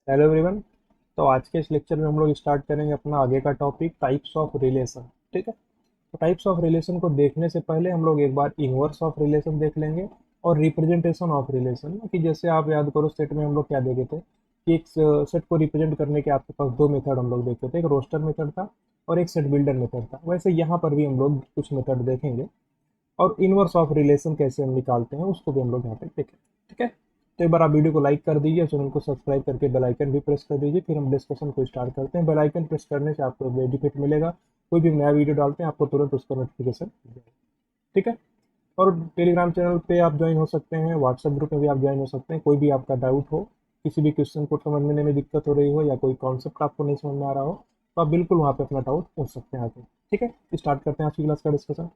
Hello everyone. तो आज के इस लेक्चर में हम लोग स्टार्ट करेंगे अपना आगे का टॉपिक टाइप्स ऑफ रिलेशन। ठीक है। तो टाइप्स ऑफ रिलेशन को देखने से पहले हम लोग एक बार इनवर्स ऑफ रिलेशन देख लेंगे और रिप्रेजेंटेशन ऑफ रिलेशन कि जैसे आप याद करो सेट में हम लोग क्या देखे थे कि एक सेट को रिप्रेजेंट करने के आपके पास दो मेथड हम लोग देखे थे, एक रोस्टर मेथड था और एक सेट बिल्डर मेथड था। वैसे यहाँ पर भी हम लोग कुछ मेथड देखेंगे और इनवर्स ऑफ रिलेशन कैसे हम निकालते हैं उसको भी हम लोग यहाँ पे देखें। ठीक है। तो एक बार आप वीडियो को लाइक कर दीजिए, चैनल को सब्सक्राइब करके बेल आइकन भी प्रेस कर दीजिए, फिर हम डिस्कशन को स्टार्ट करते हैं। बेल आइकन प्रेस करने से आपको बेनिफिट मिलेगा, कोई भी नया वीडियो डालते हैं आपको तुरंत उसका नोटिफिकेशन मिल जाएगा। ठीक है। और टेलीग्राम चैनल पे आप ज्वाइन हो सकते हैं, व्हाट्सएप ग्रुप में भी आप ज्वाइन हो सकते हैं। कोई भी आपका डाउट हो, किसी भी क्वेश्चन को समझने में दिक्कत हो रही हो या कोई कॉन्सेप्ट आपको नहीं समझ में आ रहा हो, तो आप बिल्कुल वहाँ पे अपना डाउट पूछ सकते हैं आके। ठीक है। स्टार्ट करते हैं आज की क्लास का डिस्कशन।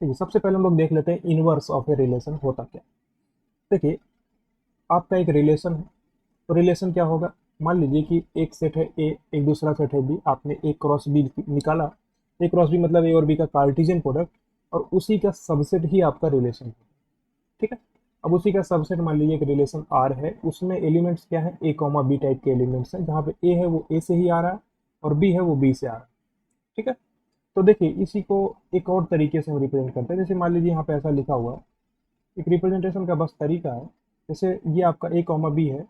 देखिए, सबसे पहले हम लोग देख लेते हैं इनवर्स ऑफ ए रिलेशन होता क्या। देखिए, आपका एक रिलेशन है, तो रिलेशन क्या होगा। मान लीजिए कि एक सेट है ए, एक दूसरा सेट है बी, आपने ए क्रॉस बी निकाला। ए क्रॉस बी मतलब ए और बी का कार्टेशियन प्रोडक्ट, और उसी का सबसेट ही आपका रिलेशन है। ठीक है। अब उसी का सबसेट मान लीजिए एक रिलेशन आर है, उसमें एलिमेंट्स क्या है, ए कॉमा बी टाइप के एलिमेंट्स हैं, जहाँ पे ए है वो ए से ही आ रहा है और बी है वो बी से आ रहा है। ठीक है। तो देखिए, इसी को एक और तरीके से हम रिप्रेजेंट करते हैं। जैसे मान लीजिए यहाँ पे ऐसा लिखा हुआ है, एक रिप्रेजेंटेशन का बस तरीका है। जैसे ये आपका ए कॉमा बी है,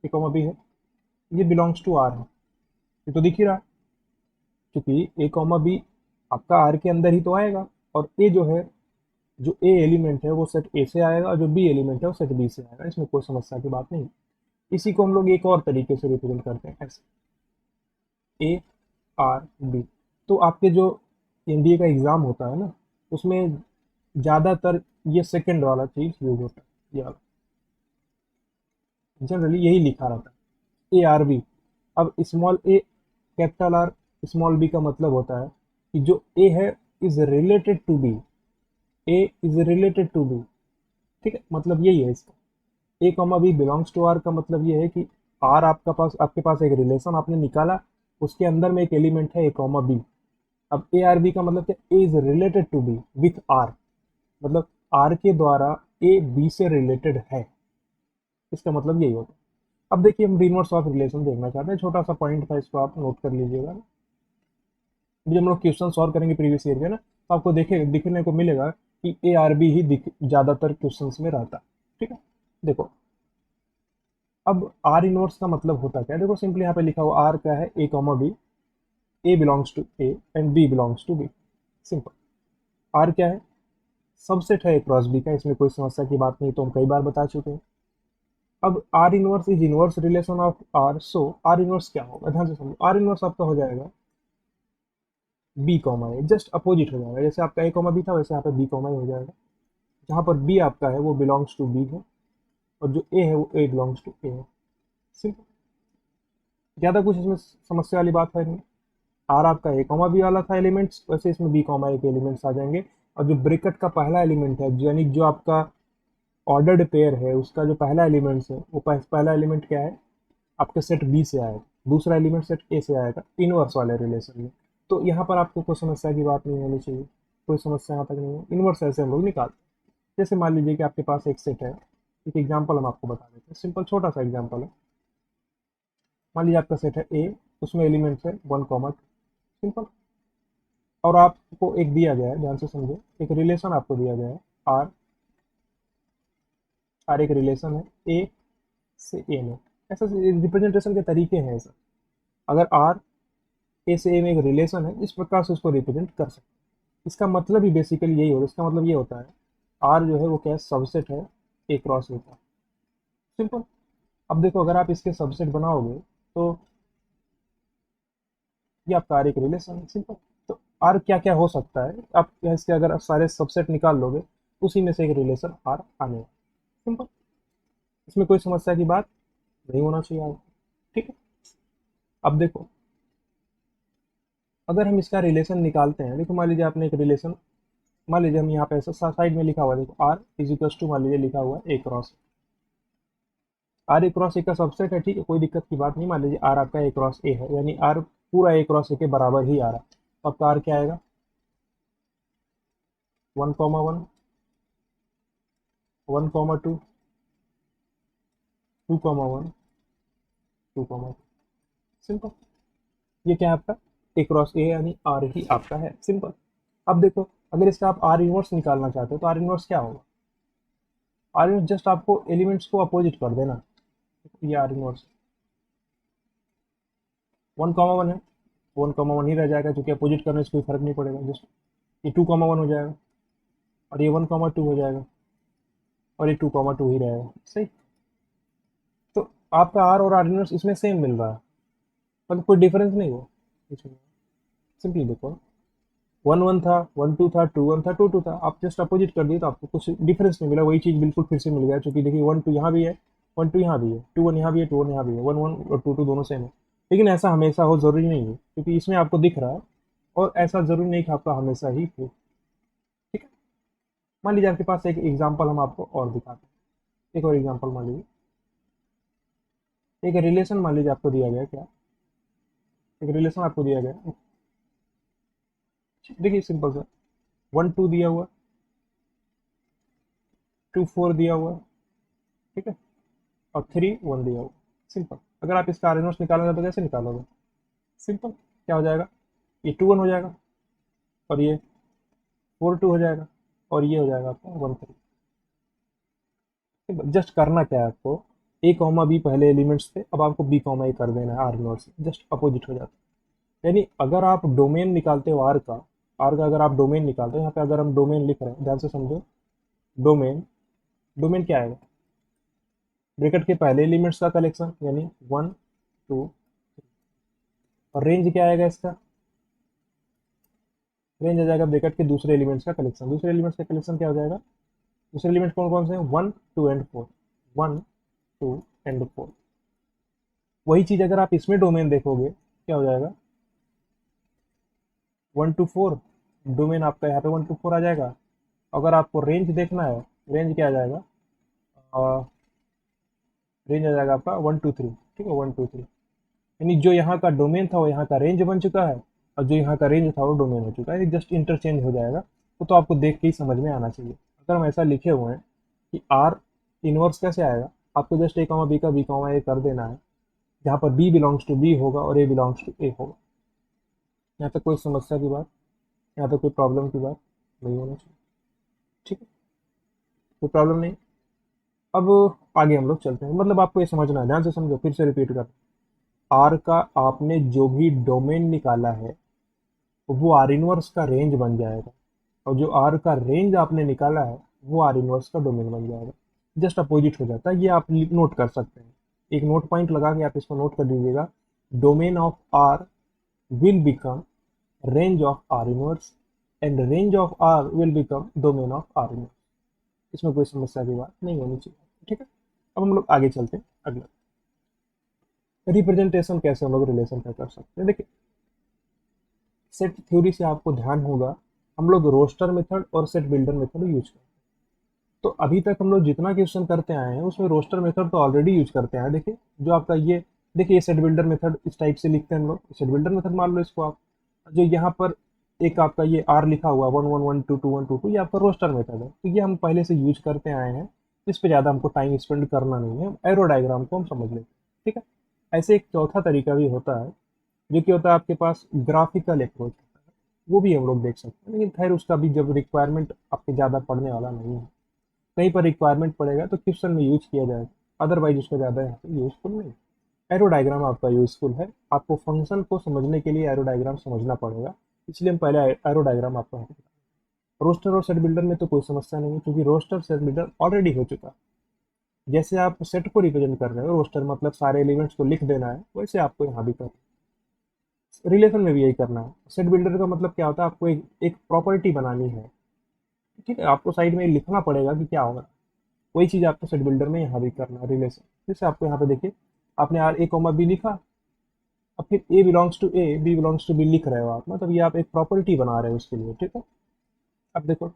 ए कॉमा बी है, ये बिलोंग्स टू आर है, ये तो दिख ही रहा है, क्योंकि ए कॉमा बी आपका आर के अंदर ही तो आएगा। और ए जो है, जो ए एलिमेंट है वो सेट ए से आएगा और जो बी एलिमेंट है वो सेट बी से आएगा, इसमें कोई समस्या की बात नहीं। इसी को हम लोग एक और तरीके से रिप्रेजेंट करते हैं, ऐसे ए आर बी। तो आपके जो एनडीए का एग्जाम होता है ना, उसमें ज़्यादातर ये सेकंड वाला चीज़ यूज होता है, ये वाला जनरली यही लिखा रहता है, ए आर बी। अब small A capital R small B का मतलब होता है कि जो ए है is related to B, A is related to B. ठीक है, मतलब यही है इसका। A comma B belongs to R का मतलब ये है कि आर आपके पास एक रिलेशन आपने निकाला, उसके अंदर में एक एलिमेंट है ए कॉमा बी। अब ए आर बी का मतलब क्या, A is related to B with R, मतलब आर के द्वारा ए बी से रिलेटेड है, इसका मतलब यही होता है। अब देखिए, हम इनवर्स ऑफ रिलेशन देखना चाहते हैं, छोटा सा पॉइंट था, इसको आप नोट कर लीजिएगा। जब हम लोग क्वेश्चन सॉल्व करेंगे प्रीवियस ईयर के ना, तो आपको दिखने को मिलेगा कि ए आर बी ही ज़्यादातर क्वेश्चन में रहता है। ठीक है। देखो, अब आर इनवर्स का मतलब होता क्या है, देखो सिंपली यहाँ पे लिखा हुआ आर क्या है, A comma B, A belongs to A and B belongs to B. Simple. R क्या है, सबसेट है ए क्रॉस बी का, इसमें कोई समस्या की बात नहीं, तो हम कई बार बता चुके हैं। अब R inverse is inverse relation of R, so R inverse क्या होगा, ध्यान से समझो। आर इनवर्स आपका हो जाएगा बी कॉमा ए, जस्ट अपोजिट हो जाएगा। जैसे आपका ए कॉमा बी था, वैसे यहाँ पे बी कॉमा ए हो जाएगा। जहाँ पर बी आपका है वो बिलोंग्स टू बी है, और जो ए है वो ए बिलोंग्स टू ए है। सिंपल। ज़्यादा कुछ इसमें समस्या वाली बात है नहीं। आर आपका ए कॉमा बी वाला था एलिमेंट्स, वैसे इसमें बी कॉमा ए के एलिमेंट्स आ जाएंगे। और जो ब्रैकेट का पहला एलिमेंट है, यानी जो आपका ऑर्डर्ड पेयर है, उसका जो पहला एलिमेंट्स है वो पहला एलिमेंट क्या है, आपके सेट बी से आएगा, दूसरा एलिमेंट सेट ए से आएगा, इनवर्स वाले रिलेशन में। तो यहाँ पर आपको कोई समस्या की बात नहीं होनी चाहिए, कोई समस्या यहाँ तक नहीं है। इनवर्स ऐसे हम लोग निकालते हैं। जैसे मान लीजिए कि आपके पास एक सेट है, एक एग्जाम्पल हम आपको बता देते हैं, सिंपल छोटा सा एग्जाम्पल है। मान लीजिए आपका सेट है ए, उसमें एलिमेंट्स है 1, 2। सिंपल। और आपको एक दिया गया है, ध्यान से समझो, एक रिलेशन आपको दिया गया है आर। आर एक रिलेशन है ए से ए में। ऐसा रिप्रेजेंटेशन के तरीके हैं ऐसा। अगर आर ए से ए में एक रिलेशन है, इस प्रकार से उसको रिप्रेजेंट कर सकते हैं। इसका मतलब ही बेसिकली यही होता है, इसका मतलब ये होता है आर जो है वो क्या है, सबसेट है ए क्रॉस ए का। सिंपल। अब देखो, अगर आप इसके सबसेट बनाओगे तो ये आपका आर एक रिलेशन है। सिंपल। तो आर क्या क्या हो सकता है, आप इसके अगर सारे सबसेट निकाल लोगे, उसी में से एक रिलेशन आर आने वाला। सिंपल। इसमें कोई समस्या की बात नहीं होना चाहिए आपको। ठीक है। अब देखो, अगर हम इसका रिलेशन निकालते हैं, देखो मान लीजिए आपने एक रिलेशन, मान लीजिए हम यहाँ पे ऐसा साइड में लिखा हुआ है, देखो आर इज इक्वल टू, मान लीजिए लिखा हुआ है A cross. R A cross A का सबसेट है, ठीक है, कोई दिक्कत की बात नहीं। मान लीजिए आर आपका ए क्रॉस ए है, यानी आर पूरा ए क्रॉस ए के बराबर ही आ रहा है। तो आपका आर क्या आएगा, 1, 1, 1, 2, 2,1, 2,2, सिंपल। ये क्या है आपका ए क्रॉस ए, यानी आर ही आपका है, सिंपल। अब देखो, अगर इसका आप आर इनवर्स निकालना चाहते हो तो आर इनवर्स क्या होगा? आर इनवर्स जस्ट आपको एलिमेंट्स को अपोजिट कर देना। ये आर इनवर्स 1,1 है, 1,1 ही रह जाएगा, क्योंकि अपोजिट करने से कोई फर्क नहीं पड़ेगा। जस्ट ये 2,1 हो जाएगा, और ये 1,2 हो जाएगा, और ये 2,2 ही रहेगा, सही। तो आपका आर और आर इनवर्स इसमें सेम मिल रहा है, मतलब कोई डिफरेंस नहीं हो इसमें। सिंपली देखो, 1,1 था, 1,2 था, 2,1 था, 2,2 था, आप जस्ट अपोजिट कर दिए तो आपको कुछ डिफरेंस नहीं मिला, वही चीज़ बिल्कुल फिर से मिल गया, क्योंकि देखिए 1,2 यहाँ भी है, 1,2 यहाँ भी है, 2,1 यहाँ भी है, 2,1 यहाँ भी है, 1,1 और 2,2 दोनों सेम है। लेकिन ऐसा हमेशा हो जरूरी नहीं है, क्योंकि इसमें आपको दिख रहा है, और ऐसा जरूरी नहीं कि आपका हमेशा ही हो। ठीक है, मान लीजिए आपके पास एक एग्जाम्पल हम आपको और दिखाते हैं, एक और एग्जाम्पल मान लीजिए, एक रिलेशन मान लीजिए आपको दिया गया, क्या एक रिलेशन आपको दिया गया, देखिए सिंपल सा, 1,2 दिया हुआ, 2,4 दिया हुआ, ठीक है, और 3,1 दिया हुआ, सिंपल। अगर आप इसका आर इनवर्स निकालोगे तो कैसे निकालोगे? सिंपल, क्या हो जाएगा, ये 2,1 हो जाएगा, और ये 4,2 हो जाएगा, और ये हो जाएगा आपका 1,3। जस्ट करना क्या है आपको, ए कॉमा बी पहले एलिमेंट्स थे, अब आपको बी कॉमा ए कर देना है आर इनवर्स, जस्ट अपोजिट हो जाता है। यानी अगर आप डोमेन निकालते हो आर का अगर आप डोमेन निकालते हो, यहाँ पे अगर हम डोमेन लिख रहे हैं, ध्यान से समझो, डोमेन, डोमेन क्या आएगा, ब्रैकेट के पहले एलिमेंट्स का कलेक्शन, यानी 1, 2, और रेंज क्या आएगा इसका, रेंज आ जाएगा ब्रैकेट के दूसरे एलिमेंट्स का कलेक्शन। दूसरे एलिमेंट्स का कलेक्शन क्या हो जाएगा, दूसरे एलिमेंट कौन कौन से हैं, 1, 2 एंड 4, 1, 2 एंड 4। वही चीज अगर आप इसमें डोमेन देखोगे, क्या हो जाएगा, 1 to 4, डोमेन आपका यहाँ पे 1 to 4 आ जाएगा। अगर आपको रेंज देखना है, रेंज क्या आ जाएगा, रेंज आ जाएगा आपका 1 to 3, ठीक है, 1 to 3। यानी जो यहाँ का डोमेन था वो यहाँ का रेंज बन चुका है, और जो यहाँ का रेंज था वो डोमेन हो चुका है, जस्ट इंटरचेंज हो जाएगा। तो आपको देख के ही समझ में आना चाहिए। अगर हम ऐसा लिखे हुए हैं कि आर इनवर्स कैसे आएगा, आपको जस्ट ए कॉमा बी का बी कॉमा ए कर देना है, जहाँ पर बी बिलोंग्स टू बी होगा और ए बिलोंग्स टू ए होगा। यहाँ तक कोई समस्या की बात, यहाँ तक कोई प्रॉब्लम की बात नहीं होना चाहिए, ठीक है, कोई प्रॉब्लम नहीं। अब आगे हम लोग चलते हैं, मतलब आपको ये समझना है, ध्यान से समझो, फिर से रिपीट कर, आर का आपने जो भी डोमेन निकाला है वो आर इनवर्स का रेंज बन जाएगा, और जो आर का रेंज आपने निकाला है वो आर इनवर्स का डोमेन बन जाएगा। जस्ट अपोजिट हो जाता है, ये आप नोट कर सकते हैं, एक नोट पॉइंट लगा के आप इसको नोट कर दीजिएगा, domain of R will become range of R inverse, and range of R will become domain of R inverse. इसमें कोई समस्या की बात नहीं होनी चाहिए, ठीक है। अब हम लोग आगे चलते हैं, अगला रिप्रेजेंटेशन कैसे हम लोग रिलेशन का कर सकते हैं। देखिए, सेट थ्योरी से आपको ध्यान होगा, हम लोग रोस्टर मेथड और सेट बिल्डर मेथड यूज करते हैं। तो अभी तक हम लोग जितना क्वेश्चन करते आए हैं उसमें रोस्टर मेथड तो ऑलरेडी यूज करते हैं। देखिए, जो आपका ये, देखिए ये सेट बिल्डर मेथड इस टाइप से लिखते हैं हम लोग, सेट बिल्डर मेथड मान लो इसको आप। जो यहाँ पर एक आपका ये आर लिखा हुआ 1, 1, 1, 2, 2, 1, 2, 2, ये आपका रोस्टर मेथड है, तो ये हम पहले से यूज करते आए हैं, इस पे ज़्यादा हमको टाइम स्पेंड करना नहीं है, एरो डायग्राम को हम समझ लेते हैं, ठीक है। ऐसे एक चौथा तरीका भी होता है, जो कि होता है आपके पास ग्राफिकल अप्रोच होता है, वो भी हम लोग देख सकते हैं, लेकिन खैर उसका भी जब रिक्वायरमेंट आपके ज़्यादा पड़ने वाला नहीं है, कहीं पर रिक्वायरमेंट पड़ेगा तो क्वेश्चन में यूज किया जाएगा, अदरवाइज उसका ज़्यादा यहाँ पे यूजफुल नहीं। एरो डायग्राम आपका यूजफुल है, आपको फंक्शन को समझने के लिए एरो डायग्राम समझना पड़ेगा, इसलिए हम पहले एरो डायग्राम आपको यहाँ पे। रोस्टर और सेट बिल्डर में तो कोई समस्या नहीं है, क्योंकि रोस्टर सेट बिल्डर ऑलरेडी हो चुका है। जैसे आप सेट को रिप्रेजेंट कर रहे हो, रोस्टर मतलब सारे एलिमेंट्स को लिख देना है, वैसे आपको यहाँ भी करना है, रिलेशन में भी यही करना है। सेट बिल्डर का मतलब क्या होता है, आपको एक प्रॉपर्टी बनानी है, ठीक है, आपको साइड में लिखना पड़ेगा कि क्या होगा, वही चीज़ आपको सेट बिल्डर में यहाँ भी करना है, रिलेशन। जैसे आपको यहाँ पे देखिए, आपने आर ए कॉमा बी लिखा, अब फिर A belongs to A, B belongs to B लिख रहे हो आप, मतलब ये आप एक प्रॉपर्टी बना रहे हो उसके लिए, ठीक है। अब देखो,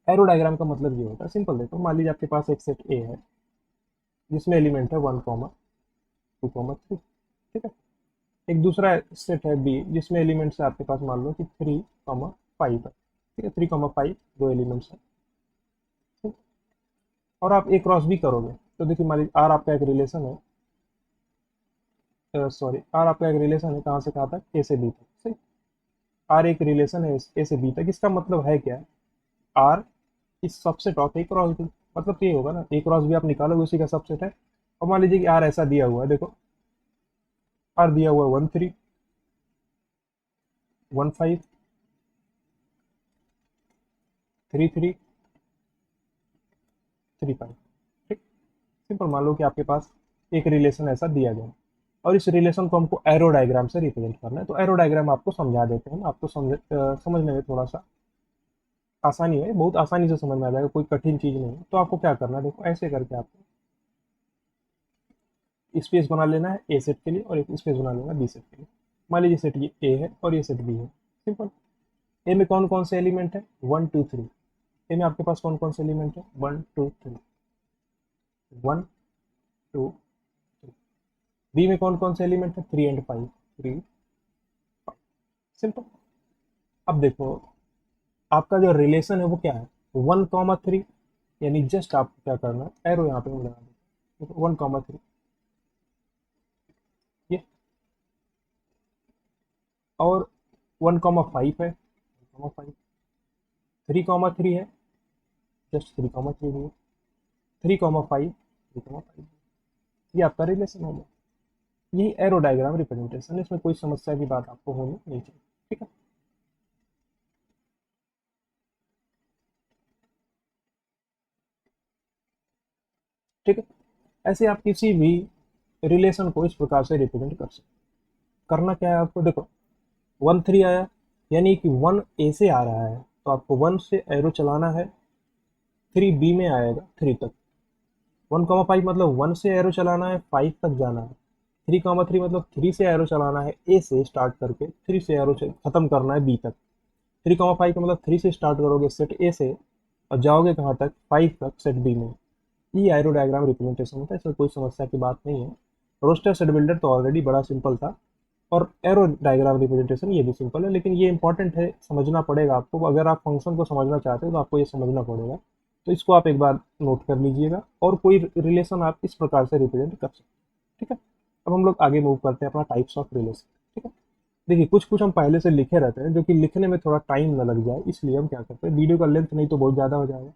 एरो डायग्राम का मतलब ये होता है, सिंपल देखो, मान लीजिए आपके पास एक सेट ए है जिसमें एलिमेंट है 1, 2, 3, ठीक है। एक दूसरा सेट है बी जिसमें एलिमेंट्स है आपके पास, मान लो कि 3, 5 है, ठीक है, 3, 5 दो एलिमेंट्स है, ठीक? और आप ए क्रॉस बी करोगे, तो देखिए मान लीजिए आर आपका एक रिलेशन है, सॉरी आर आपका एक रिलेशन है कहाँ से कहाँ तक, ए से बी तक, सही। आर एक रिलेशन है ए से बी तक, इसका मतलब है क्या, R is subset of A cross B. मतलब तो ये होगा ना, ए क्रॉस बी आप निकालोगे उसी का सबसेट है। और मान लीजिए कि आर ऐसा दिया हुआ है, देखो आर दिया हुआ है 1 3 1 5 3 3 3 5, ठीक। सिंपल मान लो कि आपके पास एक रिलेशन ऐसा दिया गया है, और इस रिलेशन को हमको एरो डायग्राम से रिप्रेजेंट करना है। तो एरो डायग्राम आपको समझा देते हैं, आपको समझने में थोड़ा सा आसानी है, बहुत आसानी से समझ में आ जाएगा, कोई कठिन चीज़ नहीं है। तो आपको क्या करना है, देखो ऐसे करके आपको स्पेस बना लेना है ए सेट के लिए, और एक स्पेस बना लेना बी सेट के लिए। मान लीजिए सेट ये ए है और ये सेट बी है, सिंपल। ए में कौन कौन से एलिमेंट है, 1 2 3। ए में आपके पास कौन कौन से एलिमेंट है, 1 2 3, 1 2। बी में कौन कौन से एलिमेंट है, 3 and 5, 3। सिंपल। अब देखो आपका जो रिलेशन है वो क्या है, 1 3, यानी जस्ट आपको क्या करना है, एरो यहाँ पे मैं लगा दूँ, 1 3 ये। और 1 5 है, 1 5, 3 3 है, जस्ट 3 3 भी है, 3 5 3 5, ये आपका रिलेशन हो गया। यही एरो डायग्राम रिप्रेजेंटेशन है, इसमें कोई समस्या की बात आपको होनी नहीं चाहिए, ठीक है। ठीक है, ऐसे आप किसी भी रिलेशन को इस प्रकार से रिप्रेजेंट कर सकते। करना क्या है आपको, देखो 1 3 आया, यानी कि 1 ए से आ रहा है, तो आपको 1 से एरो चलाना है, 3 बी में आएगा 3 तक। 1 5 मतलब 1 से एरो चलाना है, 5 तक जाना है। 3 3 मतलब 3 से एरो चलाना है, ए से स्टार्ट करके 3 से एरो खत्म करना है बी तक। 3 5 का मतलब 3 से स्टार्ट करोगे सेट ए से, और जाओगे कहाँ तक, 5 तक सेट बी में। ये एरो डायग्राम रिप्रेजेंटेशन होता है, इसमें कोई समस्या की बात नहीं है। रोस्टर सेट बिल्डर तो ऑलरेडी बड़ा सिंपल था, और एरो डायग्राम रिप्रेजेंटेशन ये भी सिंपल है, लेकिन ये इंपॉर्टेंट है, समझना पड़ेगा आपको। अगर आप फंक्शन को समझना चाहते हो तो आपको ये समझना पड़ेगा। तो इसको आप एक बार नोट कर लीजिएगा, और कोई रिलेशन आप इस प्रकार से रिप्रेजेंट कर सकते हैं, ठीक है। अब हम लोग आगे मूव करते हैं अपना टाइप्स ऑफ रिलेशन, ठीक है। देखिए कुछ कुछ हम पहले से लिखे रहते हैं, जो कि लिखने में थोड़ा टाइम ना लग जाए, इसलिए हम क्या करते हैं, वीडियो का लेंथ नहीं तो बहुत ज़्यादा हो जाएगा।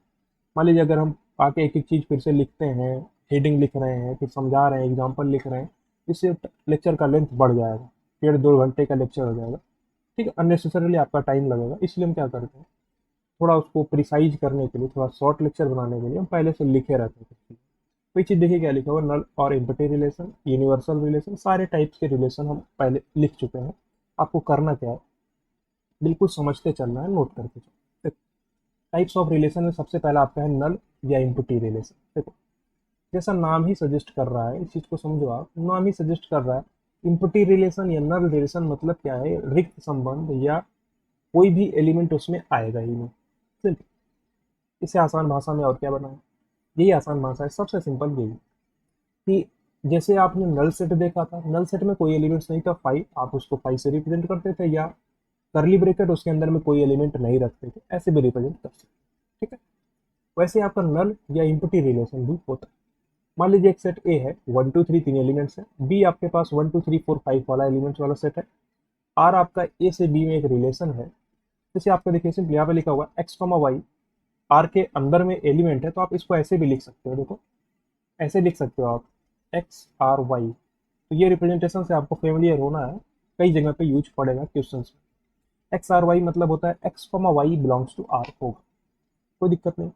मान लीजिए अगर हम आके एक एक चीज़ फिर से लिखते हैं, हेडिंग लिख रहे हैं, फिर समझा रहे हैं, एग्जाम्पल लिख रहे हैं, इससे लेक्चर का लेंथ बढ़ जाएगा, 1.5 2 घंटे का लेक्चर हो जाएगा, ठीक है। अननेसेसरीली आपका टाइम लगेगा, इसलिए हम क्या करते हैं, थोड़ा उसको प्रिसाइज करने के लिए, थोड़ा शॉर्ट लेक्चर बनाने के लिए हम पहले से लिखे रहते हैं। कोई चीज़ देखिए क्या लिखा हुआ, नल और एम्पटी रिलेशन, यूनिवर्सल रिलेशन, सारे टाइप्स के रिलेशन हम पहले लिख चुके हैं। आपको करना क्या है, बिल्कुल समझते चलना है, नोट करके चलना। टाइप्स ऑफ रिलेशन में सबसे पहला आपका है नल या इम्पटी रिलेशन। देखो जैसा नाम ही सजेस्ट कर रहा है, इस चीज को समझो आप, नाम ही सजेस्ट कर रहा है, इम्पटी रिलेशन या नल रिलेशन मतलब क्या है, रिक्त संबंध, या कोई भी एलिमेंट उसमें आएगा ही नहीं, सिंपल। इसे आसान भाषा में और क्या बनाए, यही आसान भाषा है, सबसे सिंपल यही, कि जैसे आपने नल सेट देखा था, नल सेट में कोई एलिमेंट्स नहीं था, 5, आप उसको 5 से रिप्रेजेंट करते थे, या करली ब्रेकेट उसके अंदर में कोई एलिमेंट नहीं रखते थे, ऐसे भी रिप्रेजेंट कर सकते, ठीक है। वैसे आपका नल या इम्पटी रिलेशन भी होता है। मान लीजिए एक सेट ए है, 1 2 3 तीन एलिमेंट्स है, बी आपके पास 1 2 3 4 5 वाला एलिमेंट्स वाला सेट है, आर आपका ए से बी में एक रिलेशन है। जैसे आपका देखिए सिंपल यहाँ पे लिखा हुआ है x, y, आर के अंदर में एलिमेंट है, तो आप इसको ऐसे भी लिख सकते हो, देखो ऐसे लिख सकते हो आप, x R Y। तो ये रिप्रेजेंटेशन से आपको फेमिलियर होना है, कई जगह पे यूज पड़ेगा क्वेश्चन में। x R Y मतलब होता है x, y belongs to R होगा, कोई दिक्कत नहीं।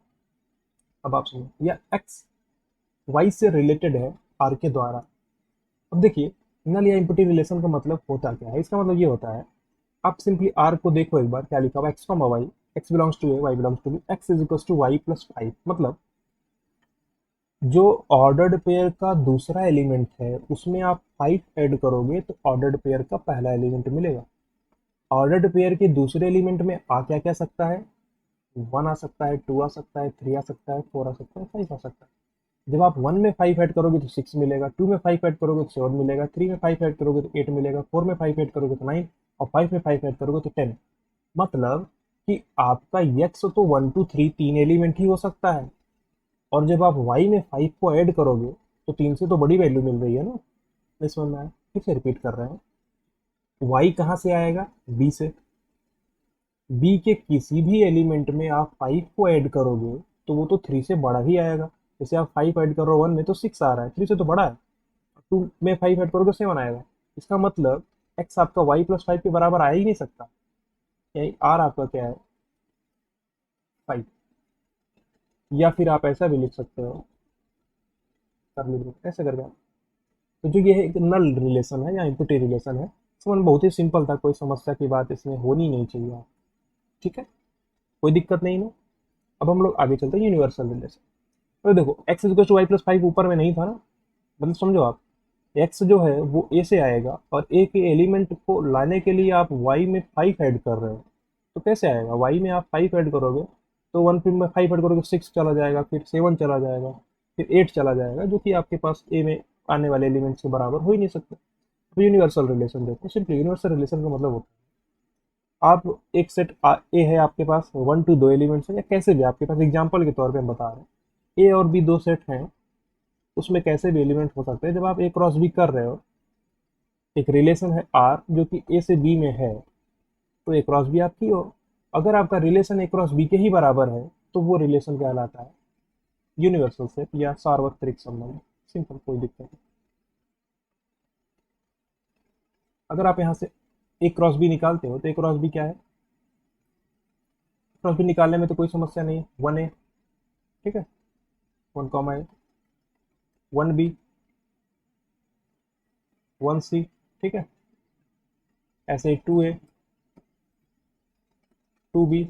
अब आप सुनिए, या x y से रिलेटेड है आर के द्वारा। अब देखिए नल या इम्पटी रिलेशन का मतलब होता क्या है, इसका मतलब ये होता है, आप सिंपली आर को देखो एक बार, क्या लिखा हुआ, x, y, x belongs to A, y belongs to B, x is equal to y plus 5। मतलब जो ऑर्डर्ड पेयर का दूसरा एलिमेंट है उसमें आप 5 ऐड करोगे तो ऑर्डर्ड पेयर का पहला एलिमेंट मिलेगा। ऑर्डर्ड पेयर के दूसरे एलिमेंट में आ क्या क्या सकता है, 1 आ सकता है, 2 आ सकता है, 3 आ सकता है, 4 आ सकता है, 5 आ सकता है। जब आप 1 में 5 ऐड करोगे तो 6 मिलेगा, 2 में 5 ऐड करोगे तो 7 मिलेगा, 3 में 5 ऐड करोगे तो 8 मिलेगा, 4 में 5 ऐड करोगे तो 9, और 5 में 5 ऐड करोगे तो 10। मतलब कि आपका यक्स तो 1 2 3 तीन एलिमेंट ही हो सकता है, और जब आप y में 5 को ऐड करोगे तो 3 से तो बड़ी वैल्यू मिल रही है ना। नहीं समझ में आया? फिर से रिपीट कर रहे हैं। y कहाँ से आएगा? b से। b के किसी भी एलिमेंट में आप 5 को ऐड करोगे तो वो तो 3 से बड़ा ही आएगा। जैसे आप 5 ऐड कर रहे हो 1 में तो 6 आ रहा है, 3 से तो बड़ा है। 2 में 5 ऐड करोगे 7 आएगा। इसका मतलब x आपका y प्लस 5 के बराबर आ ही नहीं सकता। यही r आपका क्या है? 5। या फिर आप ऐसा भी लिख सकते हो, कर लीजिए ऐसे करके। तो जो ये है एक नल रिलेशन है या एम्प्टी रिलेशन है, समझ बहुत ही सिंपल था, कोई समस्या की बात इसमें होनी नहीं चाहिए आप। ठीक है, कोई दिक्कत नहीं ना। अब हम लोग आगे चलते हैं यूनिवर्सल रिलेशन। तो देखो X is to Y plus 5 ऊपर में नहीं था ना, मतलब समझो आप, एक्स जो है वो ए से आएगा और ए के एलिमेंट को लाने के लिए आप वाई में 5 ऐड कर रहे हो। तो कैसे आएगा? वाई में आप 5 ऐड करोगे तो 1 फिर में 5 ऐड करोगे 6 चला जाएगा, फिर 7 चला जाएगा, फिर 8 चला जाएगा, जो कि आपके पास ए में आने वाले एलिमेंट्स के बराबर हो ही नहीं सकते। अब यूनिवर्सल रिलेशन देखो, सिंपली यूनिवर्सल रिलेशन का मतलब होता है आप एक सेट ए है आपके पास, 1 टू 2 एलिमेंट्स है या कैसे भी आपके पास, एग्जाम्पल के तौर पे हम बता रहे हैं ए और बी दो सेट हैं, उसमें कैसे भी एलिमेंट हो सकते हैं। जब आप ए क्रॉस बी कर रहे हो, एक रिलेशन है आर जो कि ए से बी में है, तो ए क्रॉस बी आपकी हो। अगर आपका रिलेशन ए क्रॉस बी के ही बराबर है तो वो रिलेशन कहलाता है यूनिवर्सल सेट या सार्वत्रिक संबंध। सिंपल, कोई दिक्कत नहीं। अगर आप यहाँ से ए क्रॉस बी निकालते हो तो ए क्रॉस बी क्या है? क्रॉस बी निकालने में तो कोई समस्या नहीं है, 1 ए, ठीक है, 1 ए, 1 बी, 1 सी, ठीक है, ऐसे 2 ए, 2 बी,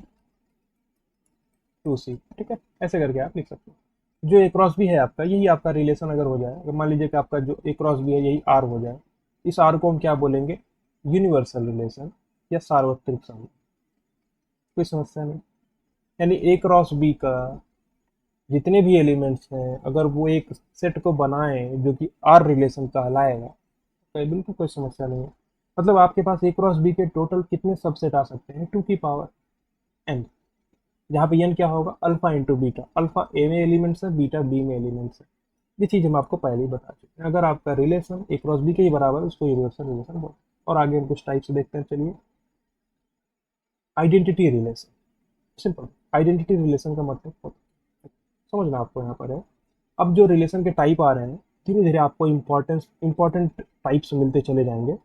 2 सी, ठीक है, ऐसे करके आप लिख सकते हो। जो ए क्रॉस बी है आपका, यही आपका रिलेशन अगर हो जाए, अगर मान लीजिए कि आपका जो ए क्रॉस बी है यही आर हो जाए, इस आर को हम क्या बोलेंगे? यूनिवर्सल रिलेशन या सार्वत्रिक संबंध। कोई समस्या नहीं। यानी ए क्रॉस बी का जितने भी एलिमेंट्स हैं अगर वो एक सेट को बनाएं जो कि आर रिलेशन कहलाएगा, तो बिल्कुल कोई समस्या नहीं है। मतलब आपके पास ए क्रॉस बी के टोटल कितने सबसेट आ सकते हैं? 2 की पावर n, जहाँ पे n क्या होगा? Alpha into beta. अल्फा ए में एलिमेंट्स है, बीटा बी में एलिमेंट्स है। ये चीज़ हम आपको पहले ही बता चुके हैं। अगर आपका रिलेशन ए क्रॉस बी के ही बराबर है उसको यूनिवर्सल रिलेशन बोलते हैं। और आगे हम कुछ टाइप्स देखते हैं, चलिए। Identity relation, simple. Identity relation का मतलब समझना आपको यहाँ पर है। अब जो रिलेशन के टाइप आ रहे हैं, धीरे धीरे आपको इंपॉर्टेंट टाइप्स मिलते चले जाएंगे,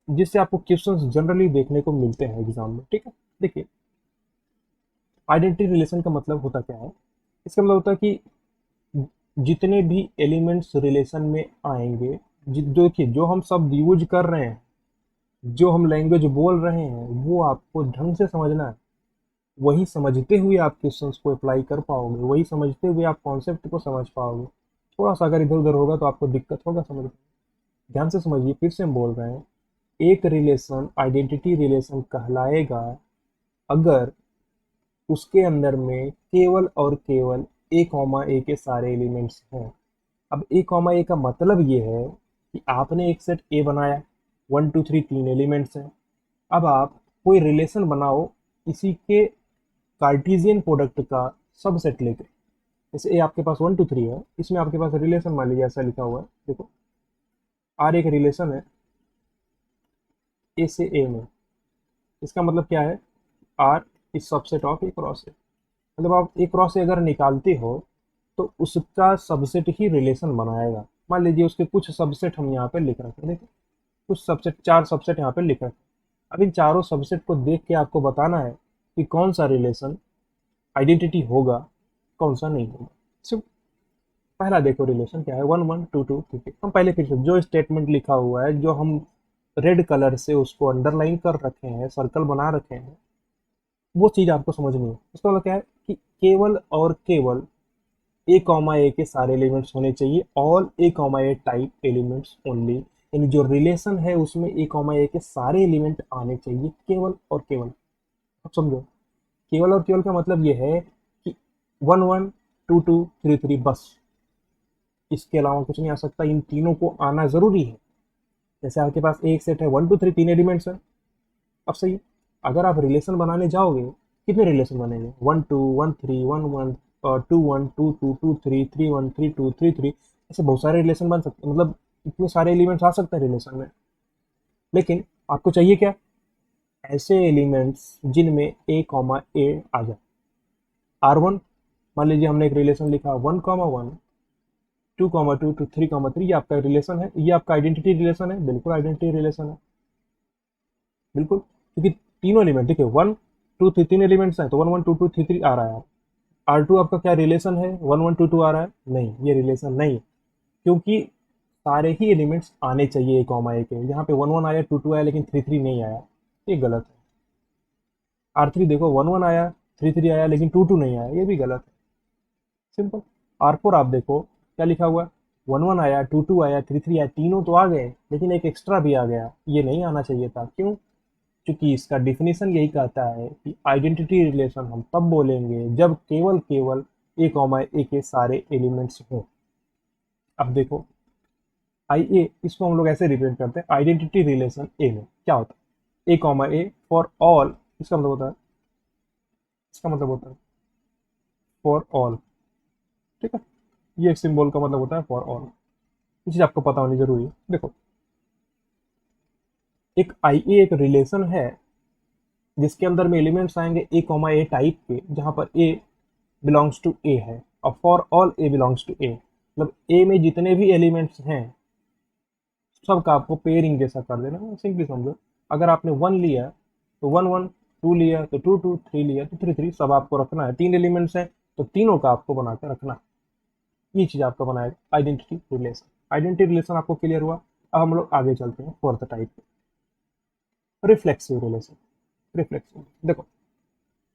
जिससे आपको क्वेश्चंस जनरली देखने को मिलते हैं एग्जाम में। ठीक है, देखिए आइडेंटिटी रिलेशन का मतलब होता क्या है? इसका मतलब होता है कि जितने भी एलिमेंट्स रिलेशन में आएंगे, जो कि जो हम शब्द यूज कर रहे हैं, जो हम लैंग्वेज बोल रहे हैं, वो आपको ढंग से समझना है। वही समझते हुए आप क्वेश्चंस को अप्लाई कर पाओगे, वही समझते हुए आप कॉन्सेप्ट को समझ पाओगे। थोड़ा सा अगर इधर उधर होगा तो आपको दिक्कत होगा समझ में। ध्यान से समझिए, फिर से हम बोल रहे हैं, एक रिलेशन आइडेंटिटी रिलेशन कहलाएगा अगर उसके अंदर में केवल और केवल ए कॉमा ए के सारे एलिमेंट्स हैं। अब ए कॉमा ए का मतलब ये है कि आपने एक सेट ए बनाया, 1 2 3 3 एलिमेंट्स हैं। अब आप कोई रिलेशन बनाओ इसी के कार्टेशियन प्रोडक्ट का सबसेट लेके। जैसे ए आपके पास 1 2 3 है, इसमें आपके पास रिलेशन मान लीजिए ऐसा लिखा हुआ है, देखो आर एक रिलेशन है ए से ए में। इसका मतलब क्या है? R is subset of A cross A. मतलब आप ए क्रॉस ए अगर निकालते हो तो उसका सबसेट ही रिलेशन बनाएगा। मान लीजिए उसके कुछ सबसेट हम यहाँ पे लिख रखे हैं, देखो कुछ सबसेट, 4 सबसेट यहाँ पे लिख रखे हैं। अब इन चारों सबसेट को देख के आपको बताना है कि कौन सा रिलेशन आइडेंटिटी होगा, कौन सा नहीं होगा। सिर्फ पहला देखो रिलेशन क्या है, 1 1 2 2 3 हम पहले फिर से जो स्टेटमेंट लिखा हुआ है, जो हम रेड कलर से उसको अंडरलाइन कर रखे हैं, सर्कल बना रखे हैं, वो चीज़ आपको समझनी है। उसका मतलब क्या है कि केवल और केवल ए कॉमा ए के सारे एलिमेंट्स होने चाहिए, ऑल ए कॉमा ए टाइप एलिमेंट्स ओनली। यानी जो रिलेशन है उसमें ए कॉमा ए के सारे एलिमेंट आने चाहिए, केवल और केवल। अब समझो, केवल और केवल का मतलब ये है कि 1 1 2 2 3 3 बस, इसके अलावा कुछ नहीं आ सकता। इन तीनों को आना जरूरी है। जैसे आपके पास एक सेट है 1 2 3 3 एलिमेंट्स है। अब सही, अगर आप रिलेशन बनाने जाओगे, कितने रिलेशन बनेंगे? 1 2 1 3 1 1 2 1 2 2 2 3 3 1 3 2 3 3, ऐसे बहुत सारे रिलेशन बन सकते हैं, मतलब इतने सारे एलिमेंट्स आ सकते हैं रिलेशन में। लेकिन आपको चाहिए क्या? ऐसे एलिमेंट्स जिनमें ए कॉमा ए आ जाए। R1, मान लीजिए हमने एक रिलेशन लिखा 1 1 2 2 3 3, ये आपका रिलेशन है, ये आपका आइडेंटिटी रिलेशन है, बिल्कुल आइडेंटिटी रिलेशन है, बिल्कुल, क्योंकि तीनों एलिमेंट देखिए 1 2 3, तीन एलिमेंट्स हैं तो 1 1 2 2 3 3 आ रहा है। R2 आपका क्या रिलेशन है? 1 1 2 2 आ रहा है? नहीं, ये रिलेशन नहीं है, क्योंकि सारे ही एलिमेंट्स आने चाहिए ए कॉमा ए के। यहाँ पे 1 1 आया, 2 2 आया, लेकिन 3 3 नहीं आया, ये गलत है। R3 देखो 1 1 आया, 3 3 आया, लेकिन 2 2 नहीं आया, ये भी गलत है, सिंपल। R4 आप देखो क्या लिखा हुआ है, 1 1 आया, 2 2 आया, 3 3 आया, तीनों तो आ गए, लेकिन एक एक्स्ट्रा भी आ गया, ये नहीं आना चाहिए था। क्यों? क्योंकि इसका डिफिनेशन यही कहता है कि आइडेंटिटी रिलेशन हम तब बोलेंगे जब केवल केवल ए कॉमा ए के सारे एलिमेंट्स हों। अब देखो आई ए, इसको हम लोग ऐसे रिप्रेजेंट करते हैं, आइडेंटिटी रिलेशन ए में क्या होता है, A comma A for all, इसका मतलब होता है, इसका मतलब होता है फॉर ऑल, ठीक है, ये एक सिंबल का मतलब होता है फॉर ऑल। ये चीज आपको पता होनी जरूरी है। देखो एक आई ए एक रिलेशन है जिसके अंदर में एलिमेंट्स आएंगे ए कॉमा ए टाइप के, जहां पर ए बिलोंग्स टू ए है, और for all A belongs to A, मतलब ए में जितने भी एलिमेंट्स हैं सबका आपको पेयरिंग जैसा कर देना है। सिंपली समझो, अगर आपने 1 लिया तो 1 1, 2 लिया तो 2 2, 3 लिया तो 3 3, सब आपको रखना है। तीन एलिमेंट्स हैं तो तीनों का आपको बना के रखना है। ये चीज आपका बनाएगा आइडेंटिटी रिलेशन। आइडेंटिटी रिलेशन आपको क्लियर हुआ। अब हम लोग आगे चलते हैं फोर्थ टाइप पे, रिफ्लेक्सिव रिलेशन। रिफ्लेक्सिव देखो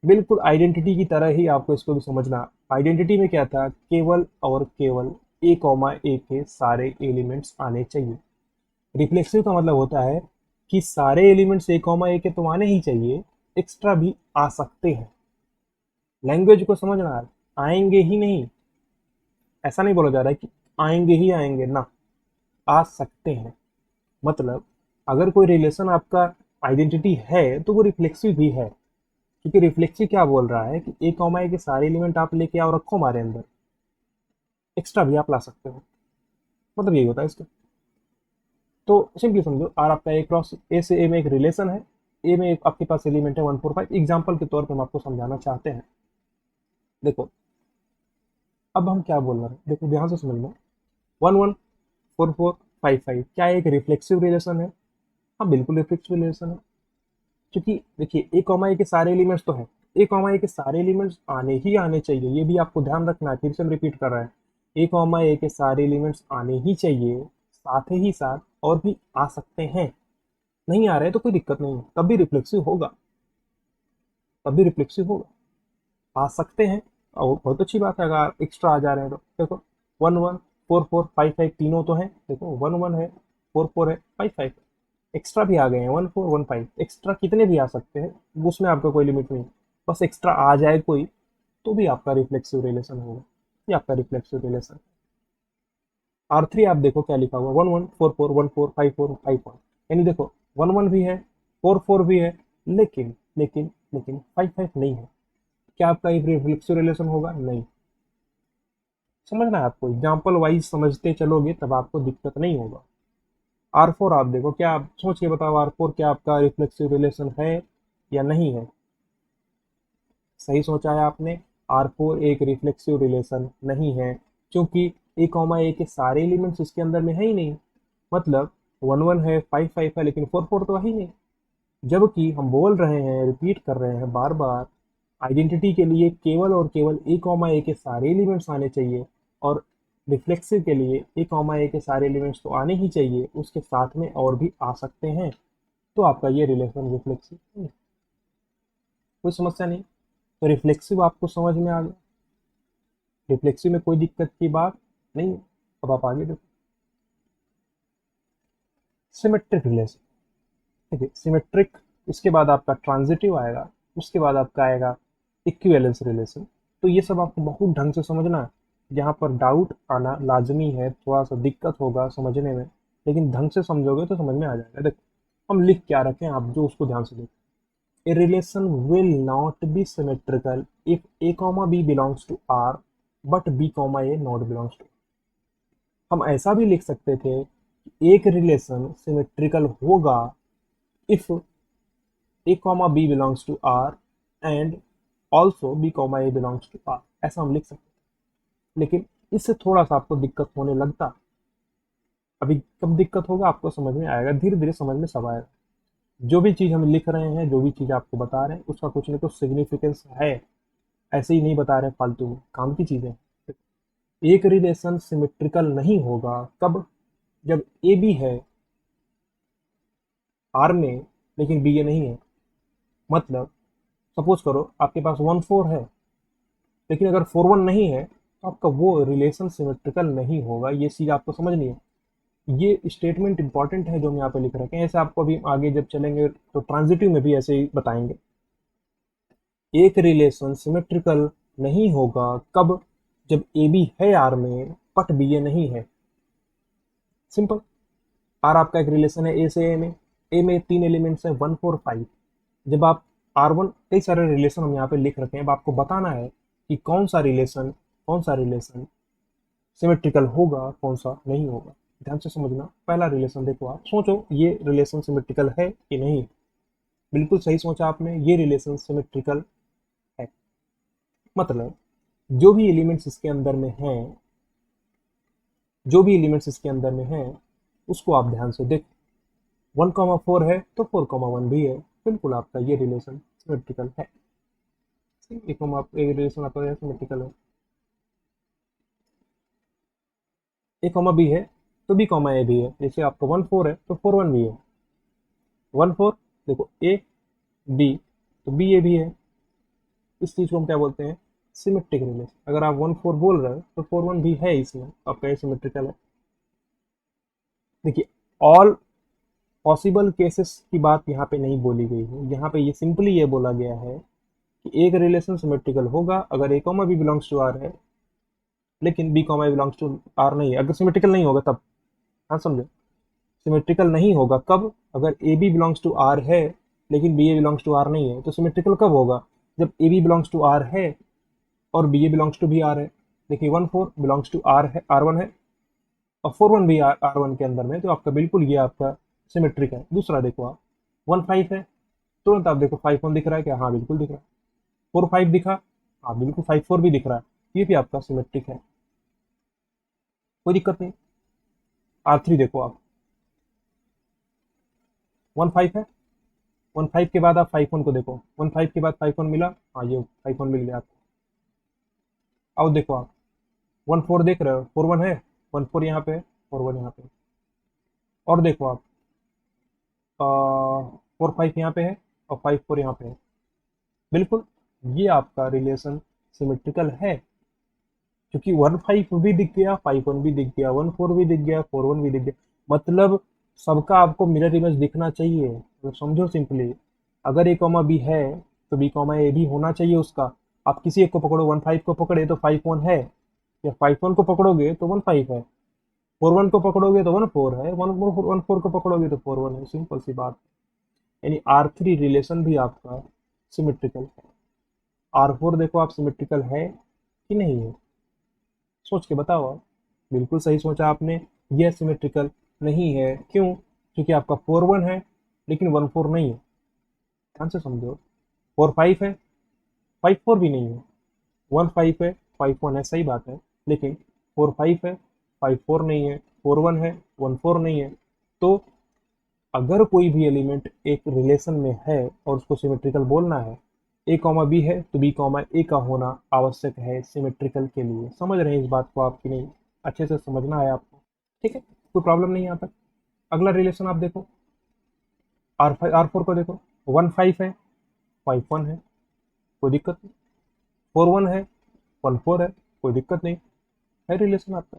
बिल्कुल आइडेंटिटी की तरह ही आपको इसको भी समझना। आइडेंटिटी में क्या था, केवल और केवल ए कॉमा ए के सारे एलिमेंट्स आने चाहिए। रिफ्लेक्सिव का मतलब होता है कि सारे एलिमेंट्स ए कॉमा ए के तो आने ही चाहिए, एक्स्ट्रा भी आ सकते हैं। लैंग्वेज को समझना है, आएंगे ही नहीं, ऐसा नहीं बोला जा रहा है कि आएंगे ही आएंगे ना, आ सकते हैं। मतलब अगर कोई रिलेशन आपका आइडेंटिटी है तो वो रिफ्लेक्सिव भी है, क्योंकि रिफ्लेक्सिव क्या बोल रहा है कि ए कॉमा ए के सारे एलिमेंट आप लेके आओ, रखो हमारे अंदर, एक्स्ट्रा भी आप ला सकते हो, मतलब यही होता है इसका। तो सिंपली समझो, आर आपका ए क्रॉस ए से ए में एक रिलेशन है, ए में आपके पास एलिमेंट है 1 4 5, एग्जाम्पल के तौर पर हम आपको समझाना चाहते हैं। देखो अब हम क्या बोल रहे हैं, देखो ध्यान से समझना, 1 1 4 4 5 5 क्या एक रिफ्लेक्सिव रिलेशन है? हाँ बिल्कुल रिफ्लेक्सिव रिलेशन है, क्योंकि देखिए ए कॉमा ए के सारे एलिमेंट्स तो हैं, ए कॉमा ए के सारे एलिमेंट्स आने ही आने चाहिए, ये भी आपको ध्यान रखना है, फिर से हम रिपीट कर रहे हैं, ए कॉमा ए के सारे एलिमेंट्स आने ही चाहिए, साथ ही साथ और भी आ सकते हैं। नहीं आ रहे तो कोई दिक्कत नहीं है, तब भी रिफ्लेक्सिव होगा, तब भी रिफ्लेक्सिव होगा। आ सकते हैं और बहुत अच्छी बात है, अगर एक्स्ट्रा आ जा रहे हैं तो देखो 1 1 4 4 5 5 तीनों तो हैं, देखो 1 1 है, 4 4 है, 5 5 एक्स्ट्रा भी आ गए हैं, 1 4 1 5 एक्स्ट्रा कितने भी आ सकते हैं, उसमें आपका कोई लिमिट नहीं, बस एक्स्ट्रा आ जाए कोई तो भी आपका रिफ्लेक्सिव रिलेशन होगा, ये आपका रिफ्लेक्सिव रिलेशन। R3 आप देखो क्या लिखा हुआ, 1 1 4 4 1 4 5 4 5 1, यानी देखो 1 1 भी है, 4 4 भी है, लेकिन 5 5 नहीं है। क्या आपका एक रिफ्लेक्सिव रिलेशन होगा? नहीं। समझना है आपको, एग्जाम्पल वाइज समझते चलोगे तब आपको दिक्कत नहीं होगा। R4 आप देखो, क्या आप सोच के बताओ, R4 क्या आपका रिफ्लेक्सिव रिलेशन है या नहीं है? सही सोचा है आपने, R4 एक रिफ्लेक्सिव रिलेशन नहीं है, क्योंकि ए कॉमा ए के सारे एलिमेंट्स इसके अंदर में है ही नहीं। मतलब 1 1 है, 5 5 है, लेकिन 4 4 तो है ही नहीं। जबकि हम बोल रहे हैं, रिपीट कर रहे हैं बार बार, आइडेंटिटी के लिए केवल और केवल ए कॉमा ए के सारे एलिमेंट्स आने चाहिए, और रिफ्लेक्सिव के लिए ए कॉमा ए के सारे एलिमेंट्स तो आने ही चाहिए, उसके साथ में और भी आ सकते हैं, तो आपका ये रिलेशन रिफ्लेक्सिव है। कोई समस्या नहीं, तो रिफ्लेक्सिव आपको समझ में आ गया, रिफ्लेक्सिव में कोई दिक्कत की बात नहीं है। अब आप आगे देखो, सिमेट्रिक रिलेशन। देखिए सिमेट्रिक, इसके बाद आपका ट्रांजिटिव आएगा, उसके बाद आपका आएगा इक्विवेलेंस रिलेशन। तो ये सब आपको बहुत ढंग से समझना है, यहाँ पर डाउट आना लाजमी है, थोड़ा सा दिक्कत होगा समझने में, लेकिन ढंग से समझोगे तो समझ में आ जाएगा। देखो हम लिख क्या रखें, आप जो उसको ध्यान से देखो, A relation will not be symmetrical if A comma B belongs to R but B comma A not belongs to. हम ऐसा भी लिख सकते थे कि एक रिलेशन सिमेट्रिकल होगा if A comma B belongs to R and also B comma A belongs to R, ऐसा हम लिख सकते हैं। लेकिन इससे थोड़ा सा आपको दिक्कत होने लगता। अभी कब दिक्कत होगा आपको समझ में आएगा, धीरे धीरे समझ में सब आएगा। जो भी चीज़ हम लिख रहे हैं, जो भी चीज़ आपको बता रहे हैं, उसका कुछ ना कुछ सिग्निफिकेंस है। ऐसे ही नहीं बता रहे फालतू में, काम की चीज़ें। एक रिलेशन सिमेट्रिकल नहीं होगा कब? जब ए बी है आर में लेकिन बी ए नहीं है। मतलब सपोज करो आपके पास 1 4 है, लेकिन अगर 4 1 नहीं है तो आपका वो रिलेशन सिमेट्रिकल नहीं होगा। ये चीज़ आपको समझनी है। ये स्टेटमेंट इंपॉर्टेंट है जो हम यहाँ पे लिख रखे हैं। ऐसे आपको अभी आगे जब चलेंगे तो ट्रांजिटिव में भी ऐसे ही बताएंगे। एक रिलेशन सिमेट्रिकल नहीं होगा कब? जब ए बी है आर में बट बी ए नहीं है। सिंपल। आर आपका एक रिलेशन है ए से ए में 3 एलिमेंट्स हैं 1 4 5। जब आप आर वन, कई सारे रिलेशन हम यहाँ पे लिख रखे हैं, अब आपको बताना है कि कौन सा रिलेशन सिमेट्रिकल होगा, कौन सा नहीं होगा। ध्यान से समझना। पहला रिलेशन देखो, आप सोचो ये रिलेशन सिमेट्रिकल है कि नहीं। बिल्कुल सही सोचा आपने, ये रिलेशन सिमेट्रिकल है। मतलब जो भी एलिमेंट्स इसके अंदर में हैं, जो भी एलिमेंट्स इसके अंदर में हैं उसको आप ध्यान से देखो। 1 4 है तो 4 1 भी है। बिल्कुल आपका ये रिलेशन सिमेट्रिकल है। एक रिलेशन आपका सिमेट्रिकल है। ए कॉमा बी है तो बी कॉमा ए भी है। जैसे आपका 1 4 है तो 4 1 भी है। 1 4 देखो ए बी तो बी ए भी है। इस चीज को हम क्या बोलते हैं? Symmetric relation. अगर आप 1 4 बोल रहे हो तो 4 1 भी है इसमें, तो आपका ये सिमेट्रिकल है। देखिए, ऑल पॉसिबल केसेस की बात यहाँ पे नहीं बोली गई है। यहाँ पे ये सिंपली ये बोला गया है कि एक रिलेशन सिमेट्रिकल होगा अगर A comma B belongs to R है लेकिन B comma A belongs to R नहीं है। अगर सिमेट्रिकल नहीं होगा तब। हाँ समझे? सिमेट्रिकल नहीं होगा कब? अगर A B belongs to R है लेकिन B A belongs to R नहीं है। तो सिमेट्रिकल कब होगा? जब A B belongs to R है और बी ए बिलोंग्स टू भी आर है। देखिए 1 4 बिलोंग्स टू आर है, आर वन है, और 4 1 भी आर वन के अंदर में, तो आपका बिल्कुल ये आपका सिमेट्रिक है। दूसरा देखो आप 1 5 है, तुरंत आप देखो 5 1 दिख रहा है क्या? हाँ बिल्कुल दिख रहा है। 4 5 दिखा, हाँ बिल्कुल 5 4 भी दिख रहा है। ये भी आपका सिमेट्रिक है, कोई दिक्कत नहीं। R3 देखो आप 1 5 है, 1 5 के बाद आप 5 1 को देखो। 1 5 के बाद 5 1 मिला, हाँ ये 5 1 मिल गया आपको। अब देखो आप 1 4 देख रहे हो, 4 1 है, 1 4 यहाँ पे है, 4 1 यहाँ पे है। और देखो आप 4 5 यहाँ पे है और 5 4 यहाँ पे है। बिल्कुल ये आपका रिलेशन सिमेट्रिकल है, क्योंकि 1 5 भी दिख गया, 5 1 भी दिख गया, 1 4 भी दिख गया, 4 1 भी दिख गया। मतलब सबका आपको मिरर इमेज दिखना चाहिए। तो समझो सिंपली, अगर ए कॉमा बी है तो बी कॉमा ए भी होना चाहिए उसका। आप किसी एक को पकड़ो, 1 5 को पकड़े तो 5 1 है, या 5 1 को पकड़ोगे तो 1 5 है, 4 1 को पकड़ोगे तो 1 4 है, 1 4 को पकड़ोगे तो 4 1 है। सिंपल सी बात। यानी R3 रिलेशन भी आपका सिमेट्रिकल है। R4 देखो आप सिमेट्रिकल है कि नहीं है, सोच के बताओ आप। बिल्कुल सही सोचा आपने, यह सिमेट्रिकल नहीं है। क्यों? क्योंकि आपका 4 1 है लेकिन 1 4 नहीं है। ध्यान से समझो। 4 5 है, 5 4 भी नहीं है। 1 5 है, 5 1 है, सही बात है, लेकिन 4 5 है, 5 4 नहीं है, 4 1 है, 1 4 नहीं है। तो अगर कोई भी एलिमेंट एक रिलेशन में है और उसको सिमेट्रिकल बोलना है, ए कॉमा बी है तो बी कॉमा ए का होना आवश्यक है सिमेट्रिकल के लिए। समझ रहे हैं इस बात को आपकी नहीं? अच्छे से समझना है आपको, ठीक है? कोई प्रॉब्लम नहीं यहाँ तक। अगला रिलेशन आप देखो, R4 को देखो। 1 5 है, 5 1 है, कोई दिक्कत नहीं। 4 1 है, 1 4 है, कोई दिक्कत नहीं। है रिलेशन आपका।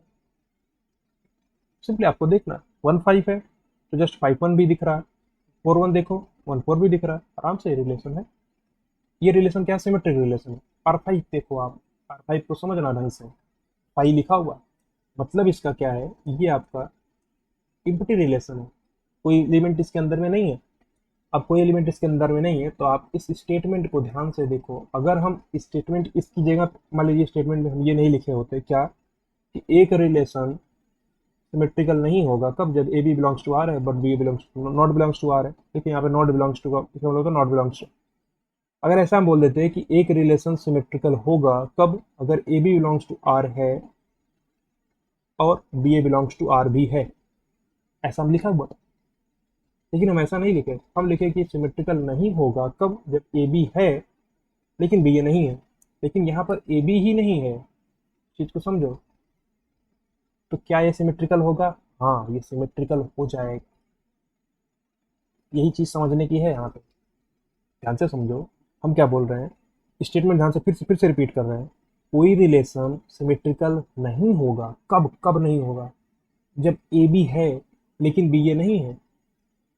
सिंपली आपको देखना, 1 5 है तो जस्ट 5 1 भी दिख रहा है, 4 1 देखो 1 4 भी दिख रहा है, आराम से रिलेशन है। ये रिलेशन क्या? सिमेट्रिक रिलेशन है। R5 देखो आप, R5 को समझना ढंग से। फाइव लिखा हुआ, मतलब इसका क्या है? ये आपका इम्प्टी रिलेशन है, कोई एलिमेंट इसके अंदर में नहीं है। अब कोई एलिमेंट इसके अंदर में नहीं है, तो आप इस स्टेटमेंट को ध्यान से देखो। अगर हम स्टेटमेंट इसकी जगह, मान लीजिए स्टेटमेंट में हम ये नहीं लिखे होते क्या, कि एक रिलेशन सिमेट्रिकल नहीं होगा कब, जब A B belongs to R है but B belongs to not belongs to R है। देखिए यहाँ पे नॉट बिलोंग्स टू का इसका मतलब नॉट बिलोंग्स टू। अगर ऐसा हम बोल देते हैं कि एक रिलेशन सिमेट्रिकल होगा कब, अगर A B belongs to R है और B A belongs to R भी है, ऐसा हम लिखा हुआ था। लेकिन हम ऐसा नहीं लिखे, हम लिखे कि सिमेट्रिकल नहीं होगा कब, जब ए बी है लेकिन बी ए नहीं है। लेकिन यहाँ पर ए बी ही नहीं है, चीज को समझो। तो क्या ये सिमेट्रिकल होगा? हाँ, ये सिमेट्रिकल हो जाएगा। यही चीज समझने की है यहाँ पे, ध्यान से समझो। हम क्या बोल रहे हैं, स्टेटमेंट ध्यान से फिर से रिपीट कर रहे हैं। कोई रिलेशन सिमेट्रिकल नहीं होगा कब, कब नहीं होगा, जब ए बी है लेकिन बी ए नहीं है।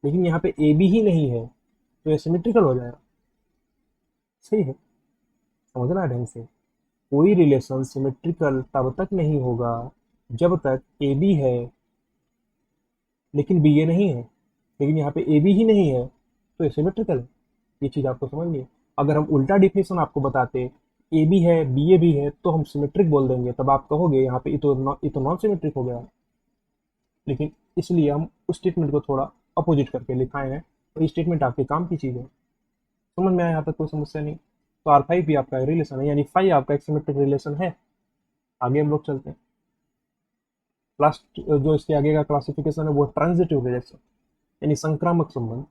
लेकिन यहाँ पे ए बी ही नहीं है, तो ये सिमेट्रिकल हो जाएगा। सही है, समझना है ढंग से। कोई रिलेशन सिमेट्रिकल तब तक नहीं होगा जब तक ए बी है लेकिन बी ए नहीं है। लेकिन यहाँ पे ए बी ही नहीं है, तो ये सिमेट्रिकल है। ये चीज़ आपको समझनी है। अगर हम उल्टा डिफिनेशन आपको बताते, ए बी है बी ए भी है, तो हम सिमेट्रिक बोल देंगे, तब आप कहोगे यहाँ पे ये तो नॉन सिमेट्रिक हो गया। लेकिन इसलिए हम उस स्टेटमेंट को थोड़ा अपोजिट करके लिखाए हैं, तो स्टेटमेंट आपके काम की चीज़ है। समझ में आया यहाँ तक? कोई समस्या नहीं। तो आर फाइव भी आपका रिलेशन है, यानी फाइव आपका एक सिमेट्रिक रिलेशन है। आगे हम लोग चलते हैं। क्लास जो इसके आगे का क्लासिफिकेशन है वो ट्रांजिटिव रिलेशन, यानी संक्रामक संबंध।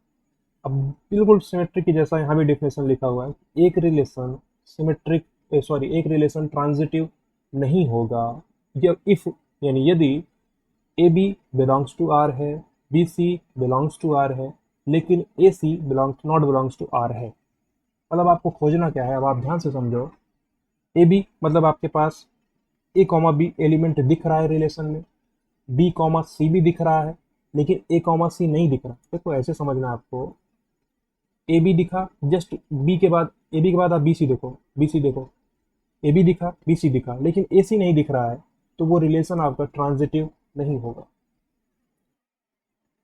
अब बिल्कुल सिमेट्रिक की जैसा यहाँ भी डिफिनेशन लिखा हुआ है, एक रिलेशन सिमेट्रिक, एक रिलेशन ट्रांजिटिव नहीं होगा जब इफ, यानी यदि A B belongs to R है, B C belongs to R है, लेकिन A C belongs not belongs to R है। मतलब आपको खोजना क्या है, अब आप ध्यान से समझो। ए बी मतलब आपके पास ए कॉमा बी एलिमेंट दिख रहा है रिलेशन में, बी कॉमा सी भी दिख रहा है, लेकिन ए कॉमा सी नहीं दिख रहा। देखो ऐसे समझना है आपको, ए बी दिखा, जस्ट बी के बाद, ए बी के बाद आप बी सी देखो, बी सी देखो, ए बी दिखा बी सी दिखा, लेकिन ए सी नहीं दिख रहा है, तो वो रिलेशन आपका ट्रांजिटिव नहीं होगा।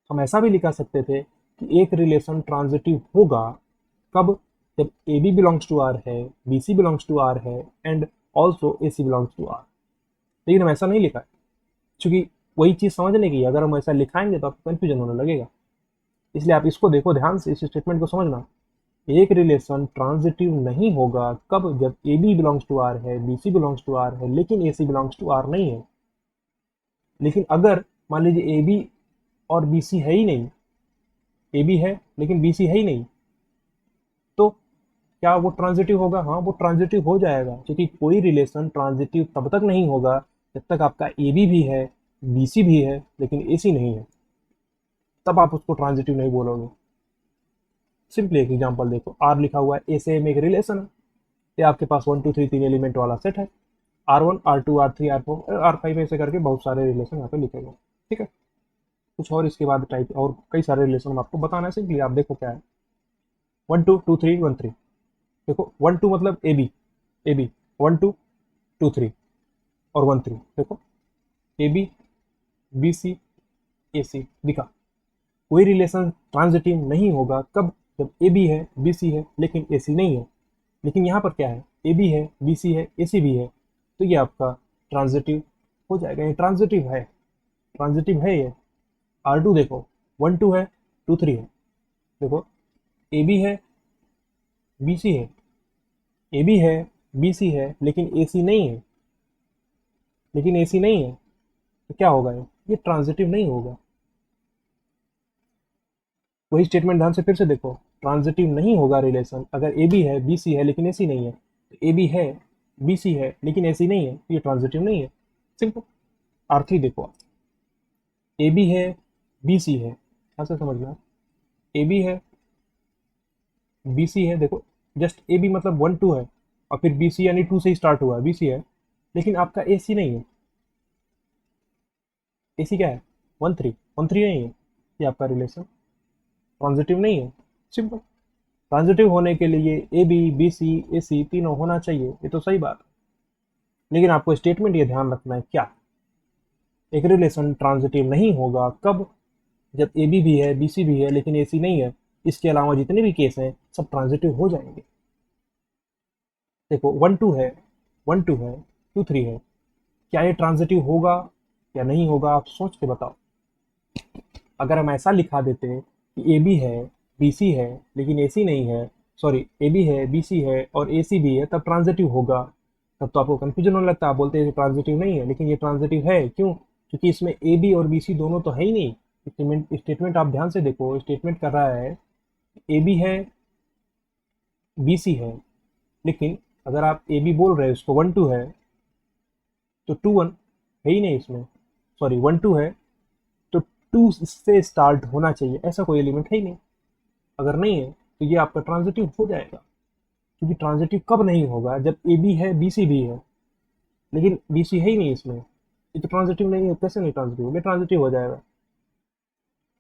हम ऐसा भी लिखा सकते थे कि एक रिलेशन ट्रांजिटिव होगा कब, जब A B belongs to R है, B C belongs to R है, and also A C belongs to R. लेकिन हम ऐसा नहीं लिखा है, क्योंकि वही चीज़ समझने की है। अगर हम ऐसा लिखाएंगे तो आपको कन्फ्यूजन होने लगेगा। इसलिए आप इसको देखो ध्यान से, इस स्टेटमेंट को समझना। एक रिलेशन ट्रांजिटिव नहीं होगा कब, जब A B belongs to R है, B C belongs to R है, लेकिन A C belongs to R नहीं है। लेकिन अगर मान लीजिए ए बी और बी सी है ही नहीं, ए बी है लेकिन बी सी है ही नहीं, तो क्या वो ट्रांजिटिव होगा? हाँ, वो ट्रांजिटिव हो जाएगा, क्योंकि कोई रिलेशन ट्रांजिटिव तब तक नहीं होगा जब तक आपका ए बी भी है, बी सी भी है, लेकिन ए सी नहीं है। तब आप उसको ट्रांजिटिव नहीं बोलोगे। सिंपली एक एग्जांपल देखो, आर लिखा हुआ है, ए से में एक रिलेशन है, ये आपके पास 1 2 3 तीन एलिमेंट वाला सेट है, R1 R2 R3 R4 R5 ऐसे करके बहुत सारे रिलेशन यहाँ पे लिखे गए। ठीक है, कुछ और इसके बाद टाइप और कई सारे रिलेशन आपको बताना है। सिंपली आप देखो क्या है, 1 2 2 3 1 3। देखो 1 2 मतलब ए बी 1 2 2 3 और 1 3। देखो ए बी बी सी ए सी दिखा। कोई रिलेशन ट्रांजिटिव नहीं होगा कब, जब ए बी है बी सी है लेकिन ए सी नहीं है। लेकिन यहाँ पर क्या है, ए बी है बी सी है ए सी भी है, तो ये आपका ट्रांजिटिव हो जाएगा। ये ट्रांजिटिव है, ट्रांजिटिव है ये। R2 देखो 1 2 है 2 3 है। देखो ए बी है बी सी है, ए बी है बी सी है, लेकिन ए सी नहीं है, लेकिन ए सी नहीं है, तो क्या होगा ये ट्रांजिटिव नहीं होगा। वही स्टेटमेंट ध्यान से फिर से देखो, ट्रांजिटिव नहीं होगा रिलेशन अगर ए बी है बी सी है लेकिन ए सी नहीं है। तो ए बी है बी सी है लेकिन ए सी नहीं है, तो ये ट्रांजिटिव नहीं है। सिंपल। R3 देखो आप, ए बी है बी सी है, ऐसा समझना, ए बी है बी सी है। देखो जस्ट ए बी मतलब 1 2 है, और फिर बी सी यानी 2 से ही स्टार्ट हुआ है, बी सी है, लेकिन आपका ए सी नहीं है। ए सी क्या है, 1 3 1 3 नहीं है, ये आपका रिलेशन ट्रांजिटिव नहीं है। सिंपल। ट्रांजिटिव होने के लिए ए बी बी सी ए सी तीनों होना चाहिए, ये तो सही बात है। लेकिन आपको स्टेटमेंट ये ध्यान रखना है क्या, एक रिलेशन ट्रांजिटिव नहीं होगा कब, जब ए बी भी है बी सी भी है लेकिन ए सी नहीं है। इसके अलावा जितने भी केस हैं सब ट्रांजिटिव हो जाएंगे। देखो 1 2 है, 1 2 है, 2 3 है, क्या ये ट्रांजिटिव होगा या नहीं होगा, आप सोच के बताओ। अगर हम ऐसा लिखा देते कि ए बी है, बी सी है, लेकिन ए सी नहीं है, सॉरी ए बी है, बी सी है और ए सी भी है, तब ट्रांजिटिव होगा। तब तो आपको कंफ्यूजन होने लगता है, आप बोलते हैं ट्रांजिटिव नहीं है, लेकिन ये ट्रांजिटिव है। क्यों? क्योंकि इसमें ए बी और बी सी दोनों तो है ही नहीं। स्टेटमेंट आप ध्यान से देखो, स्टेटमेंट कर रहा है ए बी है, बी सी है, लेकिन अगर आप ए बी बोल रहे हैं उसको 1 2 है, तो 2 1 है ही नहीं इसमें। सॉरी 1 2 है तो 2 से स्टार्ट होना चाहिए, ऐसा कोई एलिमेंट है ही नहीं। अगर नहीं है तो ये आपका ट्रांजिटिव हो जाएगा। क्योंकि ट्रांजिटिव कब नहीं होगा? जब ए बी है, बी सी भी है, लेकिन बी सी है ही नहीं इसमें, ये तो ट्रांजिटिव नहीं है। कैसे नहीं ट्रांजिटिव हो? ये ट्रांजिटिव हो जाएगा।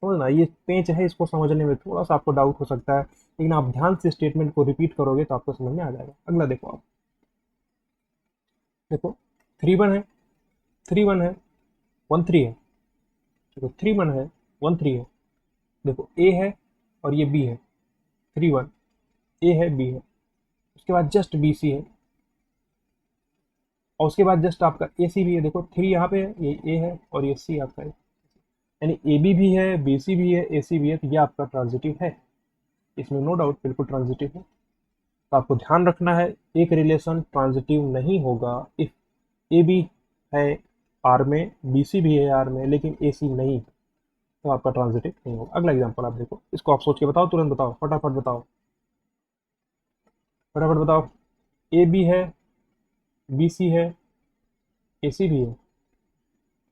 समझना, ये पेंच है, इसको समझने में थोड़ा सा आपको डाउट हो सकता है, लेकिन आप ध्यान से स्टेटमेंट को रिपीट करोगे तो आपको समझ में आ जाएगा। अगला देखो आप, देखो 3 1 है, 3 1 है, 1 3 है। देखो 3 1 है, 1 3 है। देखो ए है और ये बी है, 3 1 ए है, बी है, उसके बाद जस्ट बी सी है, और उसके बाद जस्ट आपका ए सी भी है। देखो 3 यहाँ पे है, ये ए है और ये सी आपका है, यानी ए बी भी है, बी सी भी है, ए सी भी है, तो ये आपका ट्रांजिटिव है। इसमें नो डाउट बिल्कुल ट्रांजिटिव है। तो आपको ध्यान रखना है, एक रिलेशन ट्रांजिटिव नहीं होगा इफ ए बी है आर में, बी सी भी है आर में, लेकिन ए सी नहीं, तो आपका ट्रांजिटिव नहीं होगा। अगला एग्जांपल आप देखो, इसको आप सोच के बताओ, तुरंत बताओ, फटाफट बताओ, फटाफट बताओ। ए बी है, बी सी है, ए सी भी है।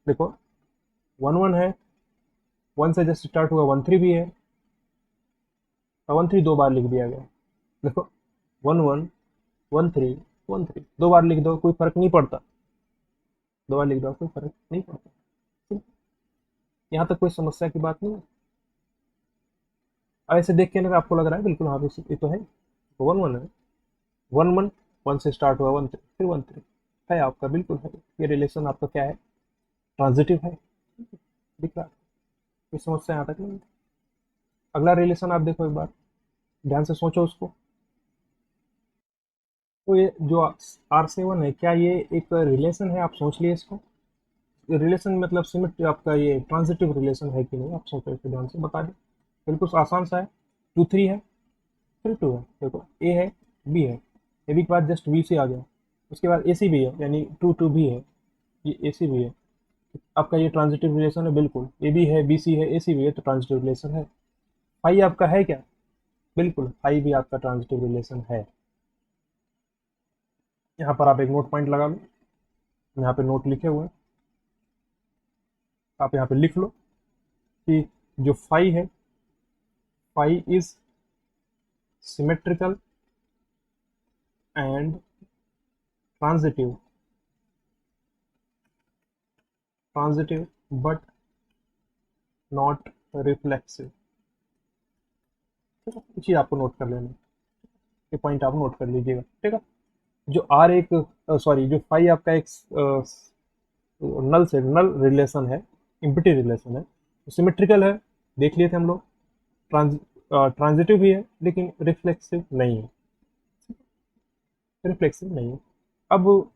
देखो 1 1 है, 1 से जस्ट स्टार्ट हुआ, 1 3 भी है, और 1 3 दो बार लिख दिया गया। देखो 1 1 1 3 1 3 दो बार लिख दो, कोई फर्क नहीं पड़ता। दो बार लिख दो, कोई फर्क नहीं पड़ता। यहाँ तक कोई समस्या की बात नहीं है। अब ऐसे देख के ना आपको लग रहा है बिल्कुल हाँ ये तो है, 1 1 है, 1 1 1 से स्टार्ट हुआ, 1 3 फिर 1 3 है आपका, बिल्कुल है। ये रिलेशन आपका क्या है? ट्रांजिटिव है। दिख रहा है? कोई समस्या यहाँ तक नहीं है। अगला रिलेशन आप देखो एक बार, ध्यान से सोचो उसको। तो ये जो R7 है, क्या ये एक रिलेशन है? आप सोच लिए इसको। रिलेशन मतलब सिमेट्री, आपका ये ट्रांजिटिव रिलेशन है कि नहीं, आप सोचो इसको ध्यान से बता दें। बिल्कुल आसान सा है। 2 3 है, फिर 2 है। देखो ए है, बी है, ए बी के बाद जस्ट बी सी आ गया, उसके बाद ए सी भी है, यानी 2 2 भी है, ये ए सी भी है। आपका ये ट्रांजिटिव रिलेशन है, बिल्कुल। ए बी है, बी सी है, ए सी भी है, तो ट्रांजिटिव रिलेशन है। फाई आपका है क्या? बिल्कुल, फाई भी आपका ट्रांजिटिव रिलेशन है। यहाँ पर आप एक नोट पॉइंट लगा लो, यहाँ पे नोट लिखे हुए हैं, आप यहाँ पे लिख लो कि जो फाई है, phi is symmetrical and transitive, transitive but not reflexive. ठीक है, ये चीज आपको नोट कर लेना है। ये पॉइंट आप नोट कर लीजिएगा, ठीक है। जो आर एक, सॉरी, जो फाई आपका एक नल से नल रिलेशन है, इम्पिटी रिलेशन है, सिमेट्रिकल है, देख लिए थे हम लोग। ट्रांजिटिव भी है, लेकिन रिफ्लेक्सिव नहीं है, रिफ्लेक्सिव नहीं है। अब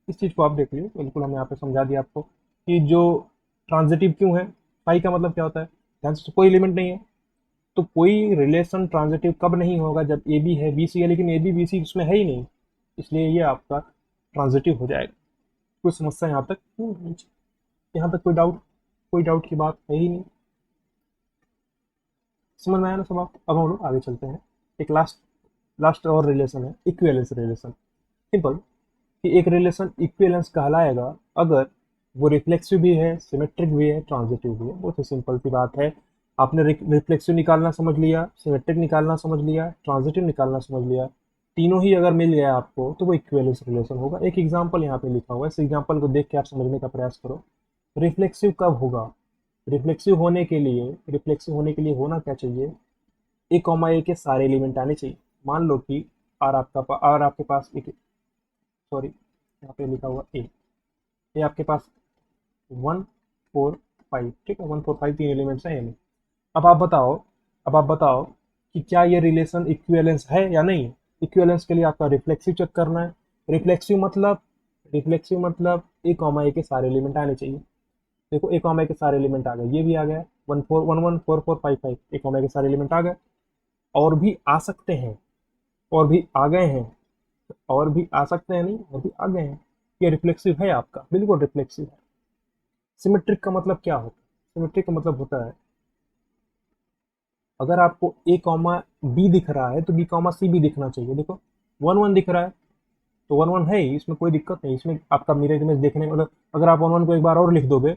इस चीज़ को आप देख लियो, बिल्कुल हम यहाँ पे समझा दिया आपको कि जो ट्रांजिटिव क्यों है। फाई का मतलब क्या होता है? ध्यान से, कोई एलिमेंट नहीं है, तो कोई रिलेशन ट्रांजिटिव कब नहीं होगा? जब ए बी है, बी सी है, लेकिन ए बी बी सी उसमें है ही नहीं, इसलिए ये आपका ट्रांजिटिव हो जाएगा। कोई समस्या यहाँ तक नहीं होनी चाहिए। यहाँ तक कोई डाउट, कोई डाउट की बात है ही नहीं। समझ में आया ना सब आप? अब हम लोग आगे चलते हैं। एक लास्ट लास्ट और रिलेशन है, इक्विवेलेंस रिलेशन। सिंपल कि एक रिलेशन इक्विवेलेंस कहलाएगा अगर वो रिफ्लेक्सिव भी है, सिमेट्रिक भी है, ट्रांजिटिव भी है। बहुत ही सिंपल सी बात है। आपने रिफ्लेक्सिव निकालना समझ लिया, सिमेट्रिक निकालना समझ लिया, ट्रांजिटिव निकालना समझ लिया, तीनों ही अगर मिल गया आपको तो वो इक्विवेलेंस रिलेशन होगा। एक एग्जांपल यहाँ पे लिखा हुआ है, इस एग्जांपल को देख के आप समझने का प्रयास करो। रिफ्लेक्सिव कब होगा? रिफ्लेक्सिव होने के लिए होना क्या चाहिए? ए कॉमा ए के सारे एलिमेंट आने चाहिए। मान लो कि आर आपके पास एक, सॉरी यहाँ पे लिखा हुआ ए, ये आपके पास 1 4 5, ठीक है, 1 4 5 तीन एलिमेंट्स हैं ये में। अब आप बताओ, अब आप बताओ कि क्या ये रिलेशन इक्विवेलेंस है या नहीं। इक्विवेलेंस के लिए आपका रिफ्लेक्सिव चेक करना है। रिफ्लेक्सिव मतलब ए कॉमा ए के सारे एलिमेंट आने चाहिए। देखो ए कॉमा ए के सारे एलिमेंट आ गए, ये भी आ गया 1 4 1 1 4 4 5 5, ए कॉमा ए के सारे एलिमेंट आ गए। और भी आ सकते हैं, और भी आ गए हैं, और भी आ सकते हैं नहीं, और भी आ गए हैं। ये रिफ्लेक्सिव है आपका, बिल्कुल रिफ्लेक्सिव है। सिमेट्रिक का मतलब क्या होता है? सिमेट्रिक का मतलब होता है अगर आपको ए कॉमा बी दिख रहा है तो बी कॉमा सी भी दिखना चाहिए। देखो 1 1 दिख रहा है तो 1 1 है ही, इसमें कोई दिक्कत नहीं। इसमें आपका मिरर इमेज देखने में, मतलब अगर आप 1 1 को एक बार और लिख दोगे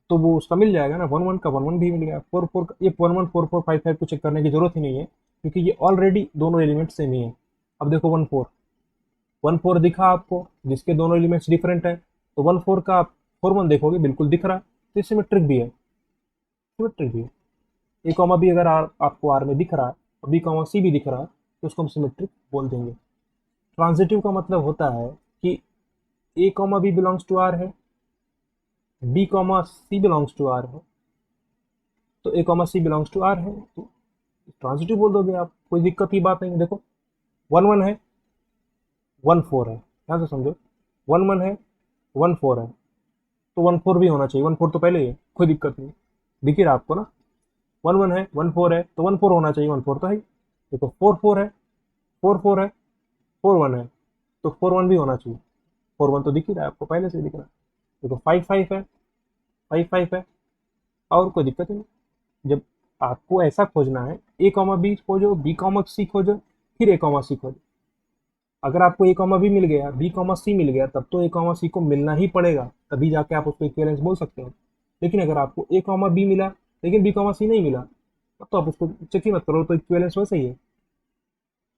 तो वो उसका मिल जाएगा ना, 1 1 का 1 1 भी मिल गया। 4 4 ये 1 1 4 4 5 5 को चेक करने की जरूरत ही नहीं है, क्योंकि ये ऑलरेडी दोनों एलिमेंट सेम ही है। अब देखो 1 4 दिखा आपको, जिसके दोनों एलिमेंट्स डिफरेंट है, तो 1 4 का आप 4 1 देखोगे बिल्कुल दिख रहा है, तो सिमेट्रिक भी है। सिमेट्रिक भी है। ए कॉमा बी अगर आपको आर में दिख रहा है और बी कॉमा सी भी दिख रहा है तो उसको हम सिमेट्रिक बोल देंगे। ट्रांजिटिव का मतलब होता है कि A comma B belongs to R है, B comma C belongs to R है, तो A comma C belongs to R है, तो ट्रांजिटिव बोल दोगे आप, कोई दिक्कत की बात नहीं है। देखो 1 1 है, 1 4 है, ध्यान से समझो। 1 1 है, 1 4 है, तो 1 4 भी होना चाहिए। 1 4 तो पहले ही है, कोई दिक्कत नहीं। दिख ही रहा आपको ना, 1 1 है, 1 4 है, तो 1 4 होना चाहिए। 1 4 तो है ही। देखो 4 4 है, 4 4 है, 4 1 है, तो 4 1 भी होना चाहिए। 4 1 तो दिख ही रहा है आपको, पहले से ही दिख रहा है। देखो 5 5 है, 5 5 है, और कोई दिक्कत ही नहीं। जब आपको ऐसा खोजना है, ए कॉमा बी खोजो, बी कॉमा सी खोजो, फिर ए कॉमा सी खोजो। अगर आपको ए कॉमा बी मिल गया, बी कॉमा सी मिल गया, तब तो ए कॉमा सी को मिलना ही पड़ेगा, तभी जाके आप उसको इक्विवेलेंस बोल सकते हो। लेकिन अगर आपको ए कॉमा बी मिला लेकिन बी कॉमा सी नहीं मिला, तब तो आप उसको चेक ही मत करो, तो इक्विवेलेंस वैसे ही है।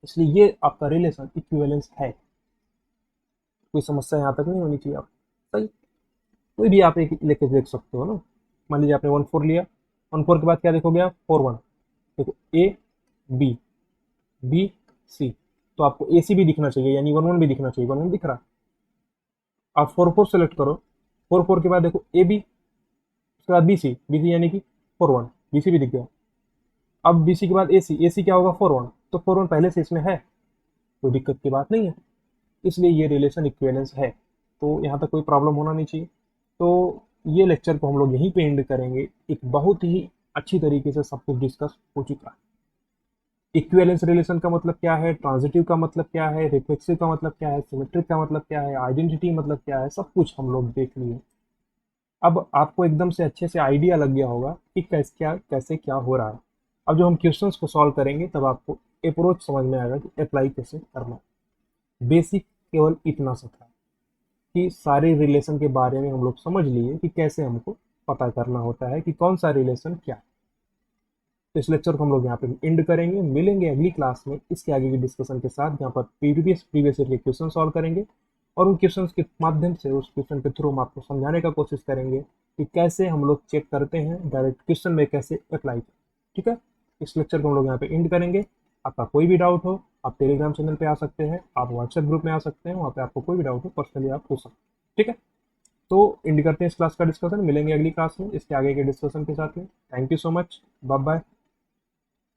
इसलिए ये आपका रिलेशन इक्विवेलेंस है। कोई समस्या यहाँ तक नहीं होनी चाहिए आप। सही। कोई भी आप एक लेके देख सकते हो ना। मान लीजिए आपने 1 4 लिया, 1 4 के बाद क्या देखोगे आप? 4 1। देखो ए बी, बी सी, तो आपको ए सी भी दिखना चाहिए, यानी 1 1 भी दिखना चाहिए। 1 1 दिख रहा है। आप 4 4 सेलेक्ट करो। 4 4 के बाद देखो ए बी, उसके बाद बी सी, बी सी यानी कि 4 1, बी सी भी दिख गया। अब बी सी के बाद ए सी क्या होगा? 4 1, तो 4 1 पहले से इसमें है, कोई दिक्कत की बात नहीं है। इसलिए ये रिलेशन इक्विवेलेंस है, तो यहाँ तक कोई प्रॉब्लम होना नहीं चाहिए। तो ये लेक्चर को हम लोग यहीं पे एंड करेंगे। एक बहुत ही अच्छी तरीके से सब कुछ डिस्कस हो चुका है। इक्विवेलेंस रिलेशन का मतलब क्या है, ट्रांजिटिव का मतलब क्या है, रिफ्लेक्सिव का मतलब क्या है, सिमेट्रिक का मतलब क्या है, आइडेंटिटी मतलब क्या है, सब कुछ हम लोग देख लिए। अब आपको एकदम से अच्छे से आइडिया लग गया होगा कि कैसे क्या हो रहा है। अब जब हम क्वेश्चंस को सॉल्व करेंगे तब आपको अप्रोच समझ में आएगा कि अप्लाई कैसे करना है। बेसिक केवल इतना सा था कि सारे रिलेशन के बारे में हम लोग समझ लिए कि कैसे हमको पता करना होता है कि कौन सा रिलेशन क्या है। तो इस लेक्चर को हम लोग यहाँ पे एंड करेंगे। मिलेंगे अगली क्लास में इसके आगे की डिस्कशन के साथ, जहाँ पर प्रीवियस ईयर के क्वेश्चन सॉल्व करेंगे, और उन क्वेश्चन के माध्यम से, उस क्वेश्चन के थ्रू हम आपको समझाने का कोशिश करेंगे कि कैसे हम लोग चेक करते हैं, डायरेक्ट क्वेश्चन में कैसे अप्लाई करें। ठीक है। इस लेक्चर को हम लोग यहाँ पे एंड करेंगे। आपका कोई भी डाउट हो, आप टेलीग्राम चैनल पे आ सकते हैं, आप व्हाट्सएप ग्रुप में आ सकते हैं, वहाँ पे आपको कोई भी डाउट हो पर्सनली आप पूछ सकते हैं। ठीक है। तो एंड करते हैं इस क्लास का डिस्कशन। मिलेंगे अगली क्लास में इसके आगे के डिस्कशन के साथ में। Thank you so much. Bye bye.